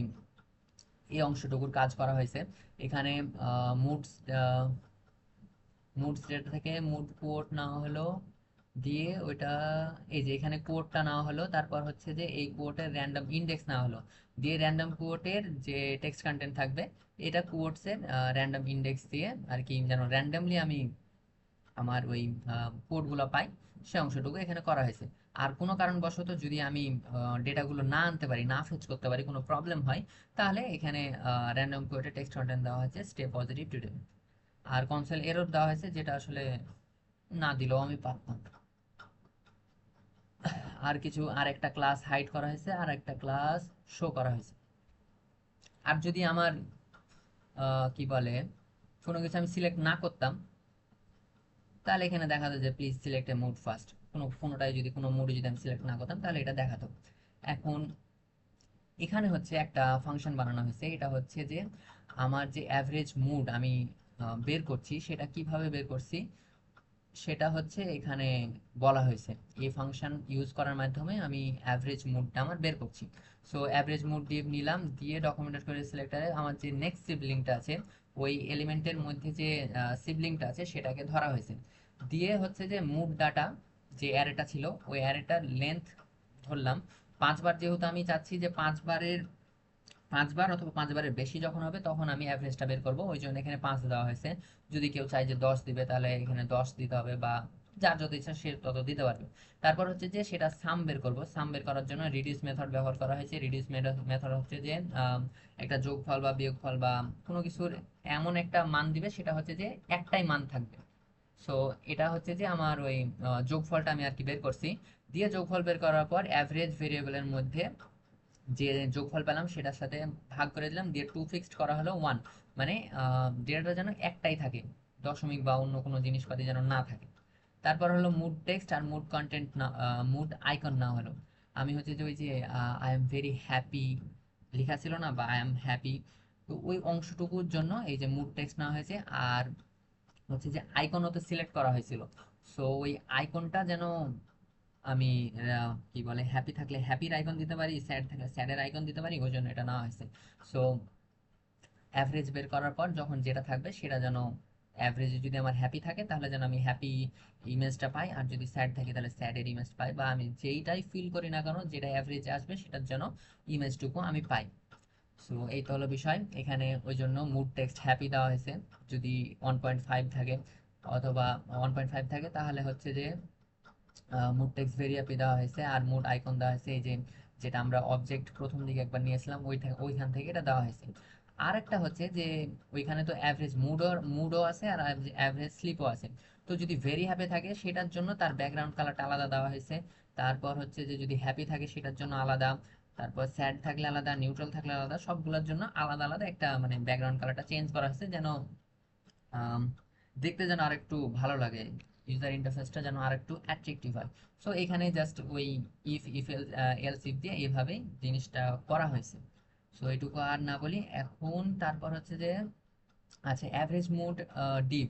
এই অংশটুকুর কাজ করা হয়েছে। এখানে মুড মুড স্টেট থেকে মুড কোড নেওয়া হলো, দিয়ে ওইটা এই যে এখানে কোডটা নেওয়া হলো, তারপর হচ্ছে যে এই কোডের র্যান্ডম ইন্ডেক্স নেওয়া হলো, দিয়ে র্যান্ডম কোডের যে টেক্সট কন্টেন্ট থাকবে এটা কোডসের র্যান্ডম ইন্ডেক্স দিয়ে আর কি যেন র্যান্ডমলি আমি আমার ওই কোডগুলো পাই, সে অংশটুকু এখানে করা হয়েছে। আর কোনো কারণবশত যদি আমি ডেটাগুলো না আনতে পারি, না ফেচ করতে পারি, কোনো প্রবলেম হয়, তাহলে এখানে র্যান্ডম কোডে টেক্সট কন্টেন্ট দেওয়া হচ্ছে স্টে পজিটিভ টুডে। আর কনসোল এরর দেওয়া হয়েছে, যেটা আসলে না দিলেও আমি পারতাম। আর কিছু, আর একটা ক্লাস হাইড করা হয়েছে, আর একটা ক্লাস শো করা হয়েছে। আর যদি আমার কি বলে কোনো কিছু আমি সিলেক্ট না করতাম, তাহলে এখানে দেখাতো যে please select a mood first. কোনোটাই যদি, কোনো মুডে যদি আমি সিলেক্ট না করতাম, তাহলে এটা দেখাতো। এখন এখানে হচ্ছে একটা ফাংশন বানানো হয়েছে, এটা হচ্ছে যে আমার যে অ্যাভারেজ মুড আমি বের করছি, সেটা কিভাবে বের করছি সেটা হচ্ছে এখানে বলা হয়েছে। এই ফাংশন ইউজ করার মাধ্যমে আমি অ্যাভারেজ মুডটা আমার বের করছি। সো অ্যাভারেজ মুড দিয়ে নিলাম, দিয়ে ডকুমেন্টেড করে সিলেক্টরে আমার যে নেক্সট সিবলিংটা আছে, ওই এলিমেন্টের মধ্যে যে সিবলিংটা আছে সেটাকে ধরা হয়েছে। দিয়ে হচ্ছে যে মুড ডাটা যে অ্যারেটা ছিল, ওই অ্যারেটার লেন্থ ধরলাম 5 বার। যেহেতু আমি চাচ্ছি যে 5 বারের 5 বার অথবা 5 বারের বেশি যখন হবে তখন আমি অ্যাভারেজটা বের করবো, ওই জন্য এখানে 5 দেওয়া হয়েছে। যদি কেউ চায় যে 10 দিবে, তাহলে এখানে 10 দিতে হবে, বা যার যত ইচ্ছা সে তত দিতে পারবে। তারপর হচ্ছে যে সেটা সাম বের করব। সাম বের করার জন্য রিডিউস মেথড ব্যবহার করা হয়েছে। রিডিউস মেথড হচ্ছে যে একটা যোগফল বা বিয়োগফল বা কোনো কিছুর এমন একটা মান দিবে, সেটা হচ্ছে যে একটাই মান থাকবে। সো এটা হচ্ছে যে আমার ওই যোগফলটা আমি আর কি বের করছি। দিয়ে যোগফল বের করার পর অ্যাভারেজ ভেরিয়েবলের মধ্যে যে যোগফল পেলাম সেটার সাথে ভাগ করে দিলাম, দিয়ে টু ফিক্সড করা হলো 1। মানে ডেটাটা যেন একটাই থাকে, দশমিক বা অন্য কোনো জিনিসপাতি যেন না থাকে। তারপর হলো মুড টেক্সট আর মুড কন্টেন্ট না, মুড আইকন না হলো। আমি হচ্ছে যে ওই যে আই এম ভেরি হ্যাপি লেখা ছিল না, বা আই এম হ্যাপি, তো ওই অংশটুকুর জন্য এই যে মুড টেক্সট নেওয়া হয়েছে। আর হচ্ছে যে আইকনও তো সিলেক্ট করা হয়েছিল, সো ওই আইকনটা যেন আমি কি বলে হ্যাপি থাকলে হ্যাপির আইকন দিতে পারি, স্যাড থাকলে স্যাডের আইকন দিতে পারি, ওই জন্য এটা নেওয়া হয়েছে। সো অ্যাভারেজ বের করার পর যখন যেটা থাকবে সেটা যেন, অ্যাভারেজে যদি আমার হ্যাপি থাকে তাহলে যেন আমি হ্যাপি ইমেজটা পাই, আর যদি স্যাড থাকে তাহলে স্যাডের ইমেজ পাই, বা আমি যেইটাই ফিল করি না কেন যেটা অ্যাভারেজে আসবে সেটার যেন ইমেজটুকু আমি পাই। সো এই তো হলো বিষয়। এখানে ওই জন্য মুড টেক্সট হ্যাপি দেওয়া হয়েছে। যদি 1.5 থাকে অথবা 1.5 থাকে, তাহলে হচ্ছে যে মুড টেক্সট ভেরিয়েবল দেওয়া হয়েছে। আর মুড আইকন দেওয়া হয়েছে এই যে, যেটা আমরা অবজেক্ট প্রথম দিকে একবার নিয়েছিলাম ওইখান থেকে এটা দেওয়া হয়েছে। আর একটা হচ্ছে যে ওইখানে তো অ্যাভারেজ মুডও আছে আর অ্যাভারেজ স্লিপও আছে। তো যদি ভেরি হ্যাপি থাকে সেটার জন্য তার ব্যাকগ্রাউন্ড কালারটা আলাদা দেওয়া হয়েছে। তারপর হচ্ছে যে যদি হ্যাপি থাকে সেটার জন্য আলাদা, তারপর স্যাড থাকলে আলাদা, নিউট্রাল থাকলে আলাদা, সবগুলোর জন্য আলাদা আলাদা একটা মানে ব্যাকগ্রাউন্ড কালারটা চেঞ্জ করা হয়েছে, যেন আম, দেখতে যেন আরেকটু ভালো লাগে, ইউজার ইন্টারফেসটা যেন আরেকটু অ্যাট্রাকটিভ হয়। সো এখানে জাস্ট ওই ইফ এলস ইফ দিয়ে এইভাবেই জিনিসটা করা হয়েছে। সো এটুকু আর না বলি এখন। তারপর হচ্ছে যে আচ্ছা, average mode div.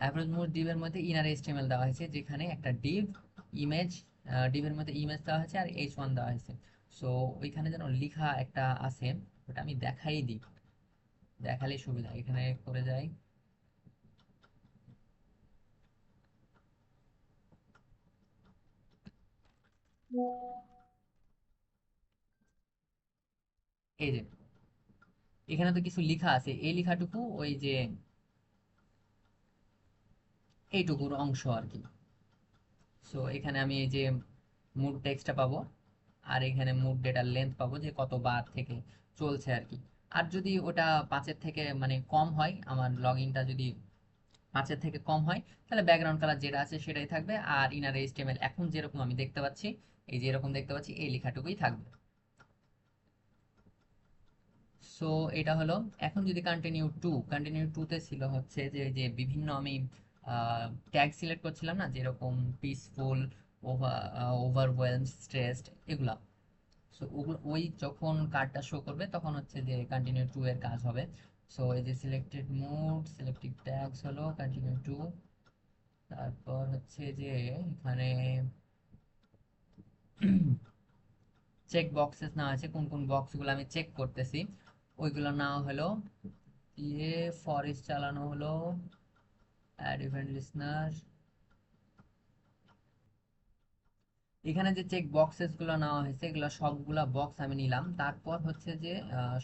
Average mode ডিভের মধ্যে ইনার এইচটিএমএল দেওয়া হয়েছে, যেখানে একটা ডিভ ইমেজ, ডিভের মধ্যে ইমেজ দেওয়া হয়েছে আর H1 দেওয়া হয়েছে। সো ওইখানে যেন লেখা একটা আছে, ওটা আমি দেখাই দিই, দেখালেই সুবিধা। এখানে করে যাই, এই যে এখানে তো কিছু লেখা আছে, এই লেখাটুকু ওই যে এইটুকুর অংশ আর কি। সো এখানে আমি এই যে মুড টেক্সটটা পাবো, আর এখানে মুড ডেটার লেন্থ পাবো যে কতবার থেকে চলছে আর কি। আর যদি ওটা 5-এর থেকে মানে কম হয়, আমার লগ ইনটা যদি 5-এর থেকে কম হয়, তাহলে ব্যাকগ্রাউন্ড কালার যেটা আছে সেটাই থাকবে, আর ইনার এইচটিএমএল এখন যেরকম আমি দেখতে পাচ্ছি, এই যে এরকম দেখতে পাচ্ছি, এই লেখাটুকুই থাকবে। সো এটা হলো। এখন যদি কন্টিনিউ টুতে ছিল হচ্ছে যে যে বিভিন্ন আমি ট্যাগ সিলেক্ট করছিলাম না, যেরকম পিসফুল, ওভারওয়েলম, স্ট্রেসড, এগুলা। সো ওগুলো ওই যখন কার্ডটা শো করবে তখন হচ্ছে যে কন্টিনিউ টু এর কাজ হবে। সো এই যে সিলেক্টেড মুড, সিলেক্টেড ট্যাগস হলো কন্টিনিউ টু। তারপর হচ্ছে যে এখানে চেক বক্সেস না আছে, কোন কোন বক্সগুলো আমি চেক করতেছি ওইগুলো না হলো। দিয়ে ফরেস্ট চালানো হলো, অ্যাড ইভেন্ট লিসনার। এখানে যে চেক বক্সেস গুলো নেওয়া হয়েছে, এগুলো সবগুলা বক্স আমি নিলাম। তারপর হচ্ছে যে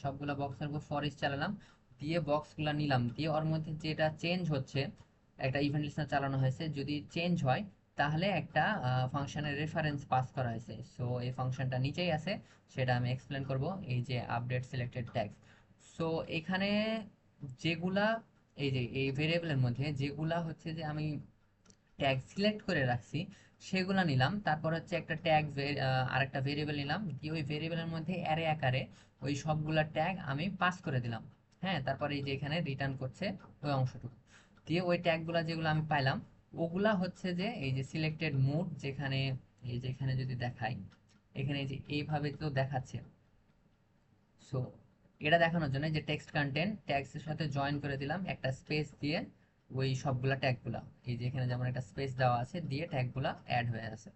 সবগুলা বক্সের উপর ফরেস্ট চালালাম, দিয়ে বক্স গুলা নিলাম, দিয়ে ওর মধ্যে যেটা চেঞ্জ হচ্ছে, একটা ইভেন্ট লিসনার চালানো হয়েছে, যদি চেঞ্জ হয় তাহলে একটা ফাংশনের রেফারেন্স পাস করা হয়েছে। সো এই ফাংশনটা নিচেই আছে, সেটা আমি এক্সপ্লেন করব। এই যে আপডেট সিলেক্টেড ট্যাগস। সো এখানে যেগুলা এই যে এই ভেরিয়েবলের মধ্যে যেগুলা হচ্ছে যে আমি ট্যাগ সিলেক্ট করে রাখছি সেগুলা নিলাম, তারপর হচ্ছে একটা ট্যাগ আরেকটা ভেরিয়েবল নিলাম, দিয়ে ওই ভেরিয়েবলের মধ্যে অ্যারে আকারে ওই সবগুলা ট্যাগ আমি পাস করে দিলাম। হ্যাঁ, তারপরে এই যে এখানে রিটার্ন করছে ওই অংশটুকু দিয়ে ওই ট্যাগগুলা যেগুলো আমি পাইলাম ওগুলা হচ্ছে যে এই যে সিলেক্টেড মুড, যেখানে এই যে এখানে যদি দেখাই, এখানে এই যে এইভাবে তো দেখাচ্ছে। সো এটা দেখানোর জন্য যে টেক্সট কন্টেন্ট ট্যাগস এর সাথে জয়েন করে দিলাম একটা স্পেস দিয়ে ওই সবগুলা ট্যাগগুলা, এই যে এখানে যেমন একটা স্পেস দেওয়া আছে দিয়ে ট্যাগগুলা অ্যাড হয়ে আছে।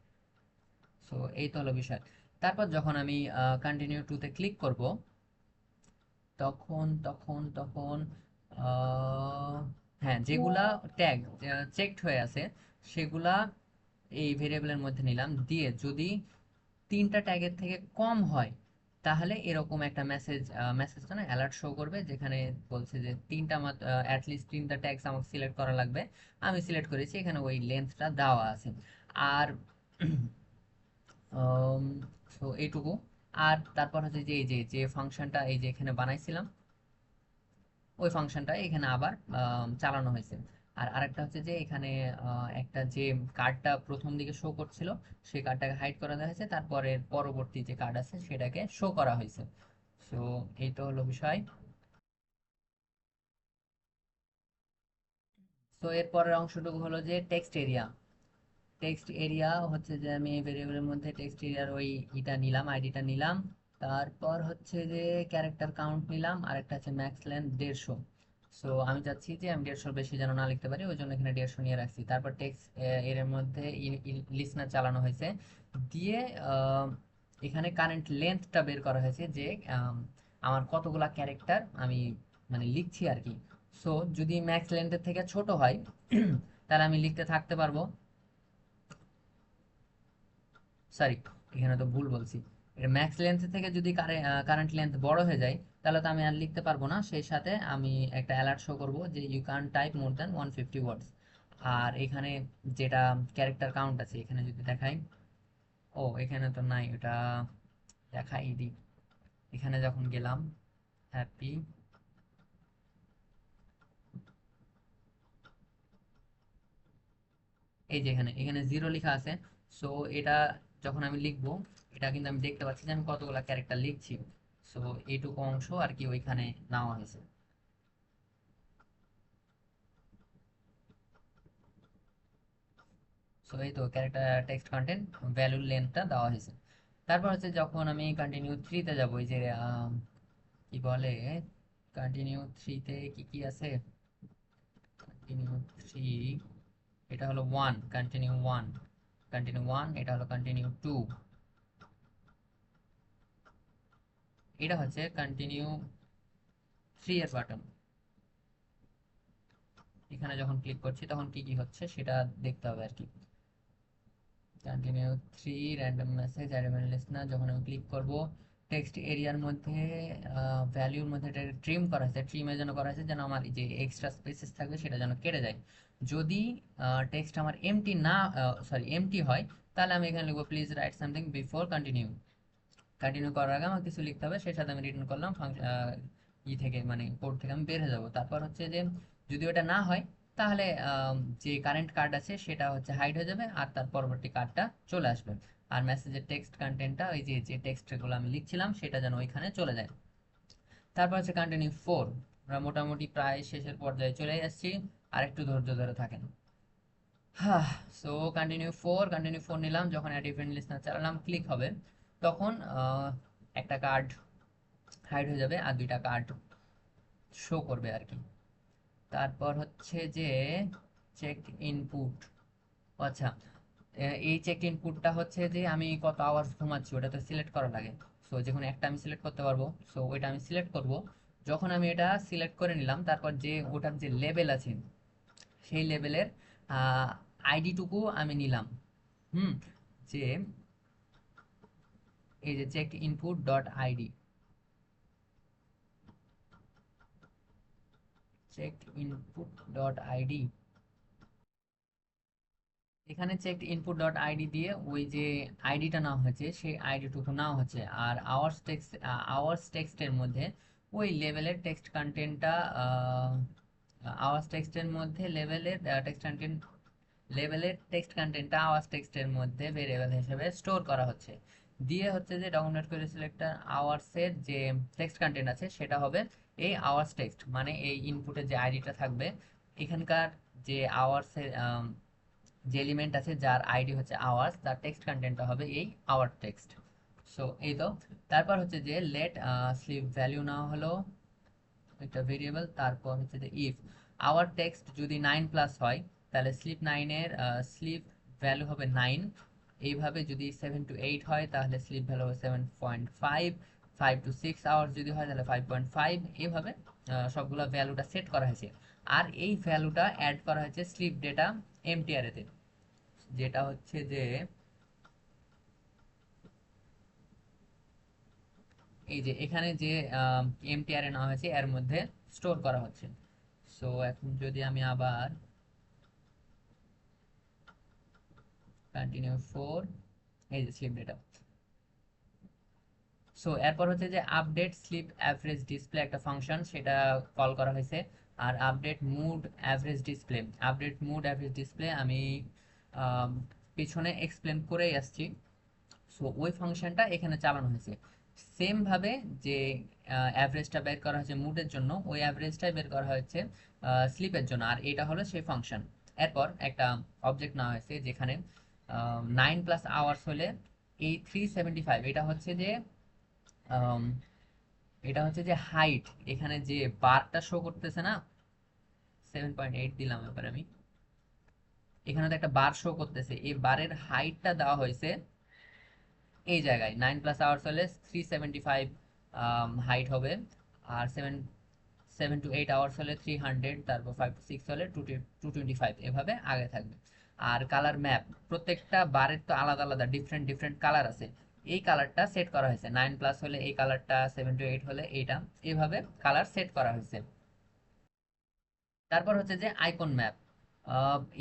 সো এই তো হলো বিষয়। তারপর যখন আমি কন্টিনিউ টু তে ক্লিক করব, তখন আহ, হ্যাঁ, যেগুলা ট্যাগ চেকড হয়ে আছে সেগুলা এই ভেরিয়েবলের মধ্যে নিলাম, দিয়ে যদি 3টা ট্যাগের থেকে কম হয় তাহলে এরকম একটা মেসেজটা না অ্যালার্ট শো করবে, যেখানে বলছে যে তিনটা অ্যাটলিস্ট 3টা ট্যাগস আমাকে সিলেক্ট করা লাগবে। আমি সিলেক্ট করেছি, এখানে ওই লেন্থটা দেওয়া আছে। আর সো এইটুকু। আর তারপর হচ্ছে যে এই যে যে ফাংশনটা এই যে এখানে বানাইছিলাম ওই ফাংশনটা এখানে আবার চালানো হয়েছে। আর আরেকটা হচ্ছে যে এখানে একটা যে কার্ডটা প্রথম দিকে শো করছিল সেই কার্ডটাকে হাইড করে দেওয়া হয়েছে, তারপরে পরবর্তী যে কার্ড আছে সেটাকে শো করা হয়েছে। সো এই তো হলো বিষয়। তো এর পরের অংশটুকু হলো যে টেক্সট এরিয়া। টেক্সট এরিয়া হচ্ছে যে আমি ভেরিয়েবলের মধ্যে টেক্সট এরিয়ার ওই ইটা নিলাম, আইডিটা নিলাম। তারপর হচ্ছে যে ক্যারেক্টার কাউন্ট নিলাম, আর একটা আছে ম্যাক্স লেন্থ 150। সো আমি চাচ্ছি যে আমি 150 বেশি যেন না লিখতে পারি, ওই জন্য এখানে 150 নিয়ে রাখছি। তারপর টেক্সট এর মধ্যে লিসনার চালানো হয়েছে, দিয়ে আহ, এখানে কারেন্ট লেন্থটা বের করা হয়েছে যে আমার কতগুলা ক্যারেক্টার আমি মানে লিখছি আর কি। সো যদি ম্যাক্স লেন্থের থেকে ছোট হয় তাহলে আমি লিখতে থাকতে পারবো। সরি, এখানে তো ভুল বলছি। এটা ম্যাক্স লেন্থ থেকে যদি কারেন্ট লেন্থ বড় হয়ে যায় তাহলে তো আমি আর লিখতে পারবো না, সেই সাথে আমি একটা অ্যালার্ট শো করব যে you can type more than 150 words. আর এখানে যেটা ক্যারেক্টার কাউন্ট আছে এখানে যদি দেখাই, ও এখানে তো নাই, ওটা দেখাই দিই। এখানে যখন গেলাম হ্যাপি, এই যে এখানে এখানে জিরো লেখা আছে। সো এটা যখন আমি লিখবো এটা কিন্তু আমি দেখতে পাচ্ছি যে আমি কতগুলা ক্যারেক্টার লিখছি। সো এইটুকু অংশ আর কি ওইখানে নেওয়া হয়েছে। সো এই তো ক্যারেক্টার টেক্সট কন্টেন্ট ভ্যালুর লেন্থটা দেওয়া হয়েছে। তারপর হচ্ছে যখন আমি কন্টিনিউ থ্রিতে যাবো, ওই যে কি বলে, কন্টিনিউ থ্রিতে কি কি আছে, কন্টিনিউ থ্রি, এটা হলো one, continue one, continue one, এটা হলো কন্টিনিউ টু, এটা হচ্ছে কন্টিনিউ থ্রি এর বাটন। এখানে যখন ক্লিক করছি তখন কি কি হচ্ছে সেটা দেখতে হবে আর কি। Continue three, random message, admin listener, যখন আমি ক্লিক করব টেক্সট এরিয়ার মধ্যে ভ্যালুর মধ্যে এটা ট্রিম করা হয়েছে, ট্রিমের জন্য করা হয়েছে যেন আমার এই যে এক্সট্রা স্পেসেস থাকবে সেটা যেন কেটে যায়। যদি টেক্সট আমার এমটি না, সরি এমটি হয়, তাহলে আমি এখানে লিখবো please write something before continue. Continue করার আগে আমার কিছু লিখতে হবে, সেই সাথে আমি রিটার্ন করলাম ই থেকে, মানে কোড থেকে আমি বের হয়ে যাবো। তারপর হচ্ছে যে যদি ওটা না হয় তাহলে যে কারেন্ট কার্ড আছে সেটা হচ্ছে হাইড হয়ে যাবে আর তার পরবর্তী কার্ডটা চলে আসবে। আর মেসেজের টেক্সট কন্টেন্টটা ওই যে যে টেক্সটগুলো আমি লিখছিলাম সেটা যেন ওইখানে চলে যায়। তারপর হচ্ছে কন্টিনিউ ফোর। আমরা মোটামুটি প্রায় শেষের পর্যায়ে চলে আসছি, আর একটু ধৈর্য ধরে থাকেন। হ্যাঁ। সো কন্টিনিউ ফোর নিলাম, যখন অ্যাড ইভেন্ট লিস্টনার চালালাম ক্লিক হবে তখন একটা কার্ড হাইড হয়ে যাবে আর দুইটা কার্ড শো করবে আর কি। তারপর হচ্ছে যে চেক ইনপুট। আচ্ছা, এই চেক ইনপুটটা হচ্ছে যে আমি কত আওয়ার্স ঘুমাচ্ছি ওটা তো সিলেক্ট করা লাগে। সো যখন একটা আমি সিলেক্ট করতে পারবো, সো ওইটা আমি সিলেক্ট করব। যখন আমি এটা সিলেক্ট করে নিলাম তারপর যে ওটার যে লেভেল আছে সেই লেভেলের আইডি টুকু আমি নিলাম। হুম, যে এই যে check input dot ID, check input dot ID, এখানে চেক ইনপুট ডট আইডি দিয়ে ওই যে আইডিটা নেওয়া হয়েছে সেই আইডিটুকু নেওয়া হচ্ছে। আর আওয়ার্স টেক্সটের মধ্যে ওই লেভেলের টেক্সট কন্টেন্টটা আওয়াজ টেক্সটের মধ্যে লেভেলের টেক্সট কন্টেন্টটা আওয়াজ টেক্সটের মধ্যে ভেরিয়েবল হিসেবে স্টোর করা হচ্ছে। দিয়ে হচ্ছে যে ডাউনলোড করে সিলেক্টর আওয়ার্সের যে টেক্সট কন্টেন্ট আছে সেটা হবে এই আওয়ার্স টেক্সট, মানে এই ইনপুটের যে আইডিটা থাকবে এখানকার যে আওয়ার্সের যে এলিমেন্ট আছে যার আইডি হচ্ছে আওয়ার্স, তার টেক্সট কন্টেন্টটা হবে এই আওয়ার টেক্সট। সো এই তো। তারপর হচ্ছে যে লেট স্লিপ ভ্যালু নেওয়া হলো একটা ভেরিয়েবল, তারপর হচ্ছে যে ইফ আওয়ার টেক্সট যদি 9+ হয় তাহলে স্লিপ 9-এর স্লিপ ভ্যালু হবে 9। এইভাবে যদি 7 to 8 হয় তাহলে স্লিপ ভ্যালু হবে 7.5, 5 to 6 আওয়ার্স যদি হয় তাহলে 5.5। এইভাবে সবগুলো ভ্যালুটা সেট করা হয়েছে। আর এই ভ্যালুটা অ্যাড করা হয়েছে স্লিপ ডেটা এমটিআরএতে, যেটা হচ্ছে যে এই যে এখানে যে এমটিআরএ নেওয়া হয়েছে এর মধ্যে স্টোর করা হচ্ছে। সো এখন যদি আমি আবার কন্টিনিউ 4, এই যে স্লিপ ডেটা। সো এরপর হচ্ছে যে আপডেট স্লিপ অ্যাভারেজ ডিসপ্লে একটা ফাংশন, সেটা কল করা হয়েছে। আর আপডেট মুড অ্যাভারেজ ডিসপ্লে আমি আম, পিছনে এক্সপ্লেন করেই আসছি। সো ওই ফাংশনটা এখানে চালানো হয়েছে। সেম ভাবে যে অ্যাভারেজটা বের করা হয়েছে মুডের জন্য, ওই অ্যাভারেজটাই বের করা হয়েছে স্লিপের জন্য, আর এটা হলো সেই ফাংশন। এরপর একটা অবজেক্ট নেওয়া হয়েছে যেখানে 9+ আওয়ার্স হলে এই 375, আম, এটা হচ্ছে যে হাইট, এখানে যে বারটা শো করতেছে না, 7.8 দিলাম এবার আমি, এখানে তো একটা বার শো করতেছে, এই বারের হাইটটা দেওয়া হয়েছে এই জায়গায়। 9+ আওয়ার্স হলে 375 হাইট হবে, আর 7 to 8 আওয়ার্স হলে 300, তারপর 5 to 6 হলে 225, এভাবে আগে থাকবে। আর কালার ম্যাপ, প্রত্যেকটা বারের তো আলাদা আলাদা ডিফারেন্ট ডিফারেন্ট কালার আছে, এই কালারটা সেট করা হয়েছে। 9+ হলে এই কালারটা, 7 to 8 হলে এইটা, এভাবে কালার সেট করা হয়েছে। তারপর হচ্ছে যে আইকন ম্যাপ।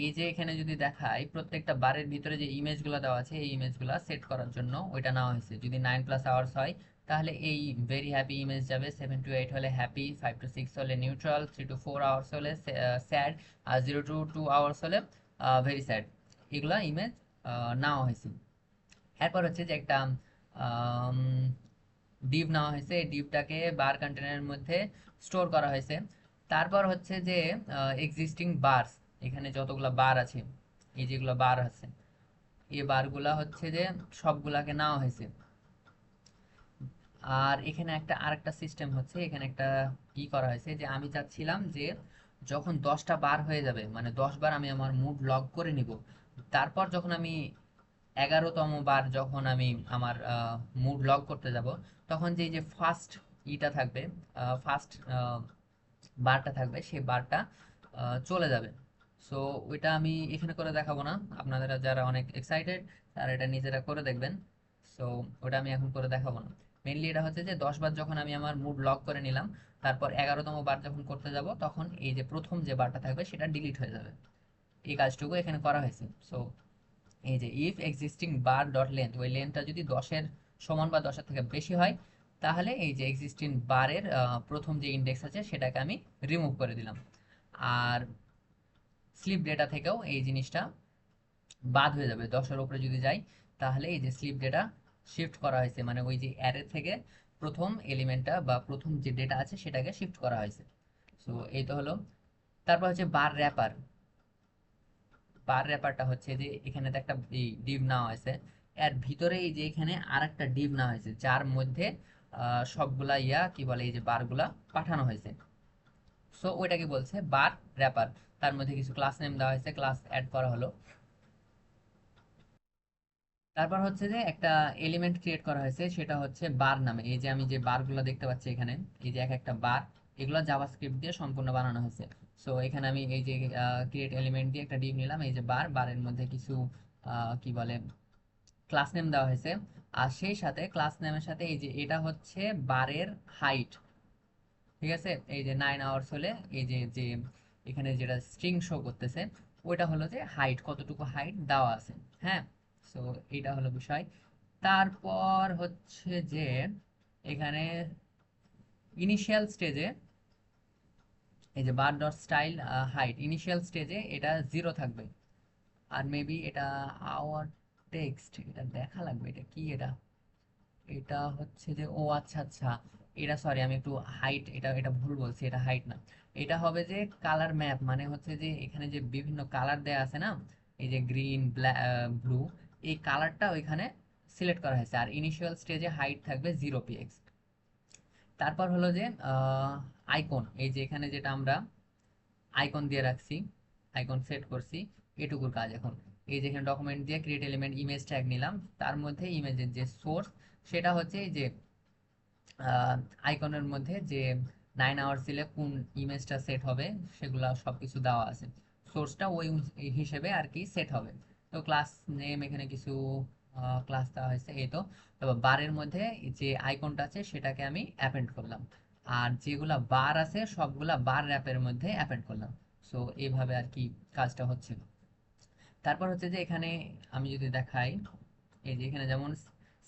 এই যে এখানে যদি দেখাই প্রত্যেকটা বারের ভিতরে যে ইমেজগুলো দেওয়া আছে এই ইমেজগুলো সেট করার জন্য ওইটা নেওয়া হয়েছে। যদি 9+ আওয়ার্স হয় তাহলে এই ভেরি হ্যাপি ইমেজ যাবে, 7 to 8 হলে হ্যাপি, 5 to 6 হলে নিউট্রাল, 3 to 4 আওয়ার্স হলে স্যাড, আর 0 to 2 আওয়ার্স হলে ভেরি স্যাড। এগুলা ইমেজ নেওয়া হয়েছে। এরপর হচ্ছে যে একটা ডিভ নেওয়া হয়েছে, এই ডিভটাকে বার কন্টেনারের মধ্যে স্টোর করা হয়েছে। তারপর হচ্ছে যে এক্সিস্টিং বারস, এখানে যতগুলা বার আছে, এই যেগুলো বার আছে এই বারগুলা হচ্ছে যে সবগুলাকে নেওয়া হয়েছে। আর এখানে একটা আরেকটা সিস্টেম হচ্ছে, এখানে একটা কি করা হয়েছে যে আমি চাচ্ছিলাম যে যখন 10টা বার হয়ে যাবে, মানে 10 বার আমি আমার মুড লক করে নিব, তারপর যখন আমি 11তম বার যখন আমি আমার মুড লক করতে যাব, তখন যে এই যে ফার্স্ট ইটা থাকবে, ফার্স্ট বারটা থাকবে, সেই বারটা চলে যাবে। সো ওইটা আমি এখানে করে দেখাবো না, আপনারা যারা অনেক এক্সাইটেড তারা এটা নিজেরা করে দেখবেন। সো ওটা আমি এখন করে দেখাবো না। মেনলি এটা হচ্ছে যে 10 বার যখন আমি আমার মুড লক করে নিলাম, তারপর 11তম বার যখন করতে যাব তখন এই যে প্রথম যে বারটা থাকবে সেটা ডিলিট হয়ে যাবে। এই কাজটুকু এখানে করা হয়েছে। সো এই যে if existing bar dot length, ওই লেন্থটা যদি 10-এর সমান বা 10-এর থেকে বেশি হয় তাহলে এই যে এক্সিস্টিং বারের প্রথম যে ইন্ডেক্স আছে সেটাকে আমি রিমুভ করে দিলাম। আর স্লিপ ডেটা থেকেও এই জিনিসটা বাদ হয়ে যাবে, 10-এর উপরে যদি যাই তাহলে এই যে স্লিপ ডেটা শিফট করা হয়েছে, মানে ওই যে অ্যারে থেকে প্রথম এলিমেন্টটা বা প্রথম যে ডেটা আছে সেটাকে শিফট করা হয়েছে। সো এই তো হলো। তারপর হচ্ছে বার র্যাপার। বার র্যাপারটা হচ্ছে যে এখানে তো একটা ডিভ নেওয়া হয়েছে, এর ভিতরে এই যে এখানে আর একটা ডিভ নেওয়া হয়েছে যার মধ্যে সবগুলা কি বলে এই যে বারগুলা পাঠানো হয়েছে। সো ওইটাকে বলছে বার র্যাপার। তার মধ্যে কিছু ক্লাস নেম দেওয়া হয়েছে, ক্লাস অ্যাড করা হলো। তারপর হচ্ছে যে একটা এলিমেন্ট ক্রিয়েট করা হয়েছে, সেটা হচ্ছে বার নামে। এই যে আমি যে বারগুলো দেখতে পাচ্ছি এখানে, এই যে এক একটা বার, এগুলো জাভাস্ক্রিপ্ট দিয়ে সম্পূর্ণ বানানো হয়েছে। সো এখানে আমি এই যে ক্রিয়েট এলিমেন্ট দিয়ে একটা ডিভ নিলাম, এই যে বারের মধ্যে কিছু কি বলে ক্লাস নেম দেওয়া হয়েছে। আর সেই সাথে ক্লাস নেমের সাথে এই যে এটা হচ্ছে বারের হাইট, ঠিক আছে। এই যে 9 আওয়ার্স হলে এই যে যে এখানে যেটা স্ট্রিং শো করতেছে ওইটা হলো যে হাইট, কতটুকু হাইট দেওয়া আছে। হ্যাঁ, সো এটা হলো বিষয়। তারপর হচ্ছে যে এখানে ইনিশিয়াল স্টেজে এই যে বার ডট স্টাইল হাইট ইনিশিয়াল স্টেজে এটা 0 থাকবে। আর মেবি এটা আওয়ার টেক্সট, এটা দেখা লাগবে এটা কি, এটা এটা হচ্ছে যে ও আচ্ছা আচ্ছা, এটা সরি আমি একটু হাইট, এটা এটা ভুল বলছি, এটা হাইট না। এটা হবে যে কালার ম্যাপ, মানে হচ্ছে যে এখানে যে বিভিন্ন কালার দেয়া আছে না, এই যে গ্রিন ব্লু, এই কালারটা ওইখানে সিলেক্ট করা হয়েছে। আর ইনিশিয়াল স্টেজে হাইট থাকবে 0 px। তারপর হলো যে আইকন, এই যে এখানে যেটা আমরা আইকন দিয়ে রাখছি, আইকন সেট করছি, এটুকুর কাজ এখন। এই যে এখানে ডকুমেন্ট দিয়ে ক্রিয়েট এলিমেন্ট ইমেজ ট্যাগ নিলাম, তার মধ্যে ইমেজের যে সোর্স সেটা হচ্ছে এই যে আইকনের মধ্যে যে 9 আওয়ার্স দিলে কোন ইমেজটা সেট হবে সেগুলা সবকিছু দেওয়া আছে। সোর্সটা ওই হিসেবে আর কি সেট হবে। তো ক্লাস নেম এখানে কিছু ক্লাস দেওয়া হয়েছে এই তো। তবে বারের মধ্যে যে আইকনটা আছে সেটাকে আমি অ্যাপেন্ড করলাম, আর যেগুলা বার আছে সবগুলা বার র্যাপের মধ্যে অ্যাপেন্ড করলাম। সো এইভাবে আর কি কাজটা হচ্ছে। তারপর হচ্ছে যে এখানে আমি যদি দেখাই, এই যে এখানে যেমন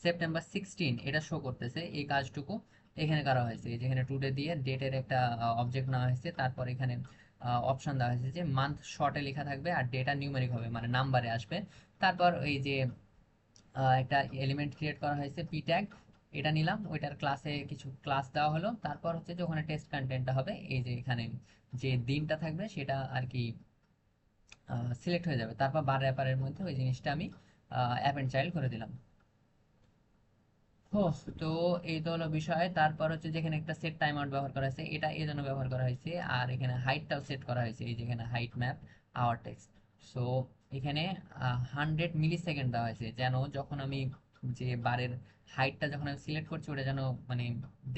সেপ্টেম্বর 16 এটা শো করতেছে, এই কাজটুকু এখানে করা হয়েছে। এই যে এখানে টুডে দিয়ে ডেটের একটা অবজেক্ট নেওয়া হয়েছে, তারপর এখানে অপশন দেওয়া হয়েছে যে মান্থ শর্টে লেখা থাকবে আর ডেটা নিউমেরিক হবে, মানে নাম্বারে আসবে। তারপর এই যে একটা এলিমেন্ট ক্রিয়েট করা হয়েছে পি ট্যাগ, এটা নিলাম, ওইটার ক্লাসে কিছু ক্লাস দেওয়া হলো। তারপর হচ্ছে যে ওখানে টেস্ট কন্টেন্টটা হবে, এই যে এখানে যে দিনটা থাকবে সেটা আর কি সিলেক্ট হয়ে যাবে। তারপর বার র্যাপারের মধ্যে ওই জিনিসটা আমি অ্যাপেন্ড চাইল্ড করে দিলাম। ও, তো এই তো হলো বিষয়। তারপর হচ্ছে যেখানে একটা সেট টাইম আউট ব্যবহার করা হয়েছে, এটা এই জন্য ব্যবহার করা হয়েছে। আর এখানে হাইটটাও সেট করা হয়েছে, এই যেখানে height map hour text. So এখানে 100 মিলি সেকেন্ড দেওয়া হয়েছে, যেন যখন আমি যে বারের হাইটটা যখন আমি সিলেক্ট করছি ওটা যেন মানে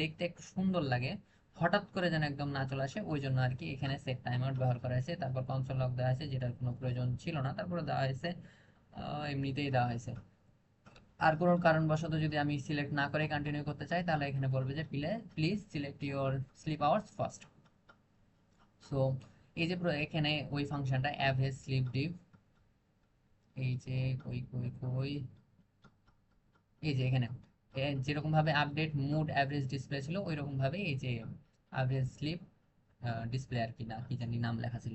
দেখতে একটু সুন্দর লাগে, হঠাৎ করে যেন একদম না চলে আসে, ওই জন্য আর কি এখানে সেট টাইম আউট ব্যবহার করা হয়েছে। তারপর কনসোল লগ দেওয়া হয়েছে, যেটার কোনো প্রয়োজন ছিল না, তারপরে দেওয়া হয়েছে এমনিতেই দেওয়া হয়েছে। আর কোনো কারণবশত যদি আমি সিলেক্ট না করে কন্টিনিউ করতে চাই, তাহলে এখানে বলবে যে please select your sleep hours first. So এই যে এখানে ওই ফাংশনটা অ্যাভারেজ স্লিপ ডিভ, এই যে কই কই কই, এই যে এখানে যেরকম ভাবে আপডেট মুড অ্যাভারেজ ডিসপ্লে ছিল ওই রকম ভাবে এই যে অ্যাভারেজ স্লিপ ডিসপ্লে আর কি, না কি জানি নাম লেখা ছিল।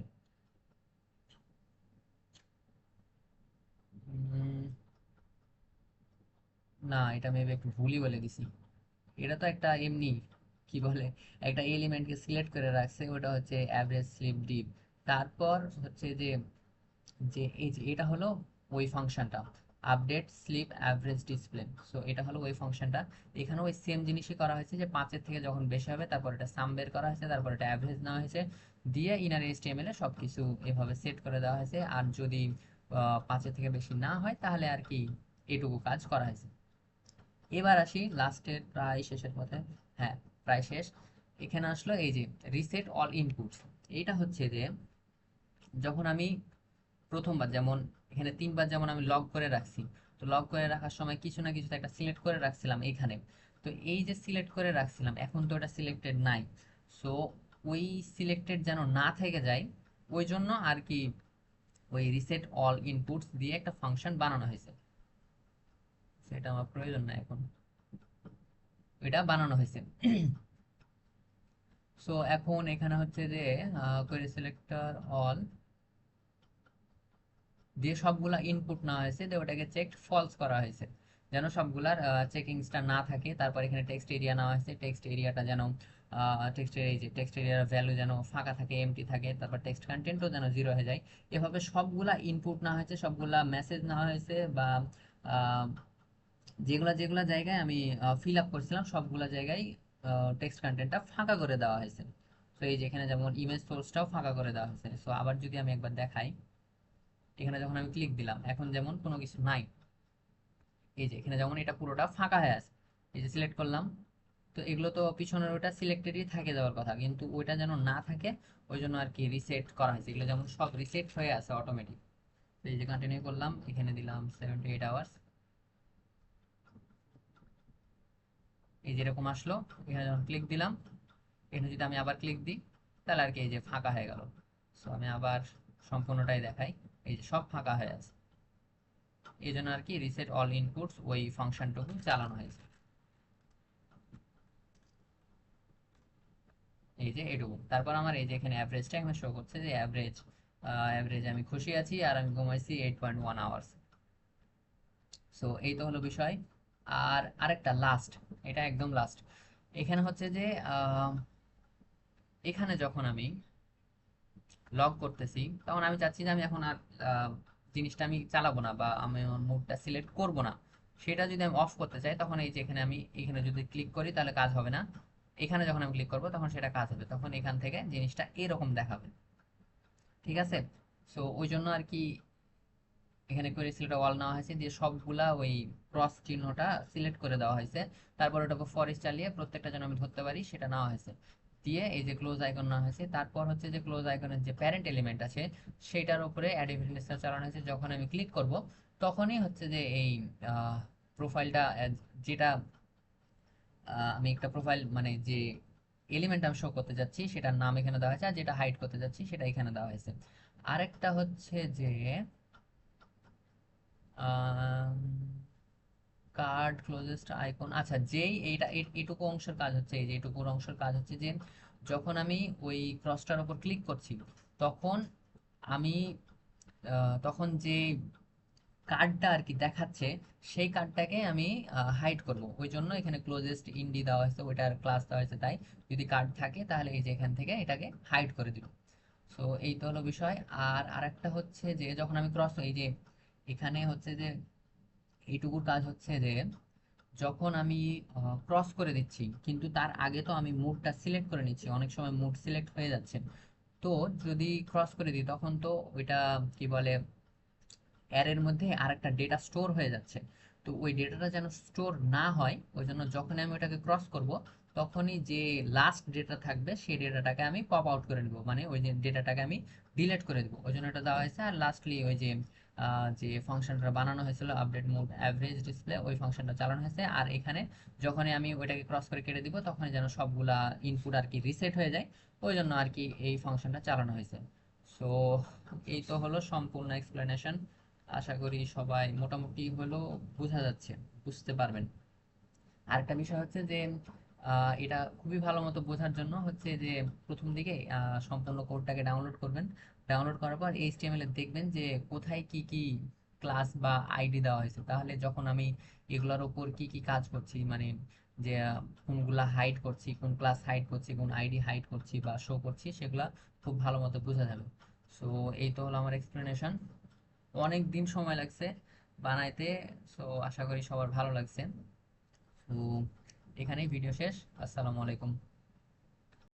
উম, না, এটা মেবি একটু ভুলই বলে দিছি। এটা তো একটা এমনি কি বলে, একটা এলিমেন্টকে সিলেক্ট করে রাখছে, ওটা হচ্ছে অ্যাভারেজ স্লিপ ডিপ। তারপর হচ্ছে যে যে এই যে এটা হলো ওই ফাংশনটা update sleep average display. So এটা হলো ওই ফাংশনটা। এখানে ওই সেম জিনিসই করা হয়েছে, যে 5-এর থেকে যখন বেশি হবে তারপর এটা সাম বের করা হয়েছে, তারপর এটা অ্যাভারেজ নেওয়া হয়েছে, দিয়ে ইনার এইচটিএমএল এ সবকিছু এভাবে সেট করে দেওয়া হয়েছে। আর যদি 5-এর থেকে বেশি না হয় তাহলে আর কি এটুকু কাজ করা হয়েছে। এবার আসি লাস্টের প্রায় শেষের পথে। হ্যাঁ, প্রায় শেষ। এখানে আসলো এই যে রিসেট অল ইনপুটস। এইটা হচ্ছে যে যখন আমি প্রথমবার, যেমন এখানে 3 বার যেমন আমি লগ করে রাখছি, তো লগ করে রাখার সময় কিছু না কিছু তো একটা সিলেক্ট করে রাখছিলাম এখানে। তো এই যে সিলেক্ট করে রাখছিলাম, এখন তো ওটা সিলেক্টেড নাই। সো ওই সিলেক্টেড যেন না থেকে যায়, ওই জন্য আর কি ওই রিসেট অল ইনপুটস দিয়ে একটা ফাংশন বানানো হয়েছে। সেটা আমার প্রয়োজন নাই এখন, এটা বানানো হয়েছে। সো এখন এখানে হচ্ছে যে কোয়েরি সিলেক্টর অল দিয়ে সবগুলা ইনপুট নেওয়া হয়েছে, দিয়ে ওটাকে চেক ফলস করা হয়েছে, যেন সবগুলার চেকিংসটা না থাকে। তারপর এখানে টেক্সট এরিয়া নেওয়া হয়েছে, টেক্সট এরিয়াটা যেন টেক্সট এরিয়ার ভ্যালু যেন ফাঁকা থাকে, এমটি থাকে, তারপর টেক্সট কন্টেন্টও যেন 0 হয়ে যায়। এভাবে সবগুলা ইনপুট নেওয়া হয়েছে, সবগুলা মেসেজ নেওয়া হয়েছে, বা আহ, যেগুলা যেগুলা জায়গায় আমি ফিল আপ করছিলাম সবগুলা জায়গায় টেক্সট কন্টেন্টটা ফাঁকা করে দেওয়া হয়েছে। তো এই যে এখানে যেমন ইমেজ সোর্সটাও ফাঁকা করে দেওয়া হয়েছে। সো আবার যদি আমি একবার দেখাই, এখানে যখন আমি ক্লিক দিলাম এখন যেমন কোনো কিছু নাই, এই যে এখানে যেমন এটা পুরোটা ফাঁকা হয়ে আছে। এই যে সিলেক্ট করলাম, তো এগুলো তো পিছনের ওটা সিলেক্টেডই থাকে যাওয়ার কথা, কিন্তু ওইটা যেন না থাকে ওই জন্য আর কি রিসেট করা হয়েছে। এগুলো যেমন সব রিসেট হয়ে আছে অটোমেটিক। এই যে কন্টিনিউ করলাম, এখানে দিলাম 78 আওয়ার্স, এই যেরকম আসলো। এখানে যখন ক্লিক দিলাম, এখানে যদি আমি আবার ক্লিক দিই তাহলে আর কি এই যে ফাঁকা হয়ে গেল। সো আমি আবার সম্পূর্ণটাই দেখাই, এই যে সব ফাঁকা হয়ে আছে। এই জন্য আর কি রিসেট অল ইনপুটস ওই ফাংশনটুকু চালানো হয়েছে। এই যে এটুকু, তারপর আমার এই যে এখানে অ্যাভারেজটা এখানে শো করছে যে অ্যাভারেজ আমি খুশি আছি আর আমি ঘুমাইছি 8.1 আওয়ার্স। সো এই তো হলো বিষয়। আর আরেকটা লাস্ট, এটা একদম লাস্ট, এখানে হচ্ছে যে আহ, এখানে যখন আমি লগ করতেছি তখন আমি চাচ্ছি যে আমি এখন আর আহ, জিনিসটা আমি চালাবো না বা আমি আমার মুডটা সিলেক্ট করব না। সেটা যদি আমি অফ করতে চাই তখন এই যে এখানে আমি এখানে যদি ক্লিক করি তাহলে কাজ হবে না। এখানে যখন আমি ক্লিক করবো তখন সেটা কাজ হবে, তখন এখান থেকে জিনিসটা এরকম দেখাবে। ঠিক আছে। সো ওই জন্য আর কি এখানে করে সিলেক্ট অল নেওয়া হয়েছে, দিয়ে সবগুলা ওই ক্রস চিহ্নটা সিলেক্ট করে দেওয়া হয়েছে। তারপর ওটাকে ফরেস্ট চালিয়ে প্রত্যেকটা যেন আমি ধরতে পারি সেটা নেওয়া হয়েছে। দিয়ে এই যে ক্লোজ আইকন নেওয়া হয়েছে, তারপর হচ্ছে যে ক্লোজ আইকনের যে প্যারেন্ট এলিমেন্ট আছে সেটার উপরে অ্যাড ইনস্টল চালানো হয়েছে। যখন আমি ক্লিক করব তখনই হচ্ছে যে এই প্রোফাইলটা, যেটা আমি একটা প্রোফাইল মানে যে এলিমেন্ট আমি শো করতে যাচ্ছি সেটার নাম এখানে দেওয়া হয়েছে, আর যেটা হাইড করতে যাচ্ছি সেটা এখানে দেওয়া হয়েছে। আরেকটা হচ্ছে যে কার্ড ক্লোজেস্ট আইকন, আচ্ছা যেই এইটা এটুকু অংশের কাজ হচ্ছে, এই যে এটুকুর অংশের কাজ হচ্ছে যে যখন আমি ওই ক্রসটার উপর ক্লিক করছি তখন আমি তখন যে কার্ডটা আর কি দেখাচ্ছে সেই কার্ডটাকে আমি হাইড করব, ওই জন্য এখানে ক্লোজেস্ট ইন্ডি দেওয়া হয়েছে, ওইটার ক্লাস দেওয়া হয়েছে। তাই যদি কার্ড থাকে তাহলে এই যে এখান থেকে এটাকে হাইড করে দিব। সো এই তো হলো বিষয়। আর আরেকটা হচ্ছে যে যখন আমি ক্রস, এই যে এখানে হচ্ছে যে এইটুকুর কাজ হচ্ছে যে যখন আমি ক্রস করে দিচ্ছি কিন্তু তার আগে তো আমি মুডটা সিলেক্ট করে নিচ্ছি, অনেক সময় মুড সিলেক্ট হয়ে যাচ্ছে। তো যদি ক্রস করে দিই তখন তো ওইটা কি বলে অ্যারের মধ্যে আরেকটা ডেটা স্টোর হয়ে যাচ্ছে। তো ওই ডেটাটা যেন স্টোর না হয় ওই জন্য যখন আমি ওটাকে ক্রস করব তখনই যে লাস্ট ডেটা থাকবে সেই ডেটাটাকে আমি পপ আউট করে নিব, মানে ওই যে ডেটাটাকে আমি ডিলিট করে দিব, ওই জন্য এটা দেওয়া হয়েছে। আর লাস্টলি ওই যে যে ফাংশনটা বানানো হয়েছিল আপডেট মোড অ্যাভারেজ ডিসপ্লে, ওই ফাংশনটা চালানো হয়েছে। আর এখানে যখনই আমি ওইটাকে ক্রস করে কেটে দিব তখনই যেন সবগুলা ইনপুট আর কি রিসেট হয়ে যায়, ওই জন্য আর কি এই ফাংশনটা চালানো হয়েছে। সো এই তো হলো সম্পূর্ণ এক্সপ্লেনেশন। আশা করি সবাই মোটামুটি হলেও বোঝা যাচ্ছে, বুঝতে পারবেন। আরেকটা বিষয় হচ্ছে যে এটা খুবই ভালো মতো বোঝার জন্য হচ্ছে যে প্রথম দিকে সম্পূর্ণ কোডটাকে ডাউনলোড করবেন। ডাউনলোড করার পর এইচটিএমএল এ দেখবেন যে কোথায় কি কি ক্লাস বা আইডি দেওয়া হয়েছে, তাহলে যখন আমি এগুলোর উপর কি কি কাজ করছি, মানে যে কোনগুলা হাইড করছি, কোন ক্লাস হাইড করছি, কোন আইডি হাইড করছি বা শো করছি, সেগুলা খুব ভালো মতো বোঝা যাবে। সো এই তো হলো আমার এক্সপ্লেনেশন। অনেক দিন সময় লাগছে বানাইতে। সো আশা করি সবার ভালো লাগছে। তো এখানেই ভিডিও শেষ। আসসালামু আলাইকুম।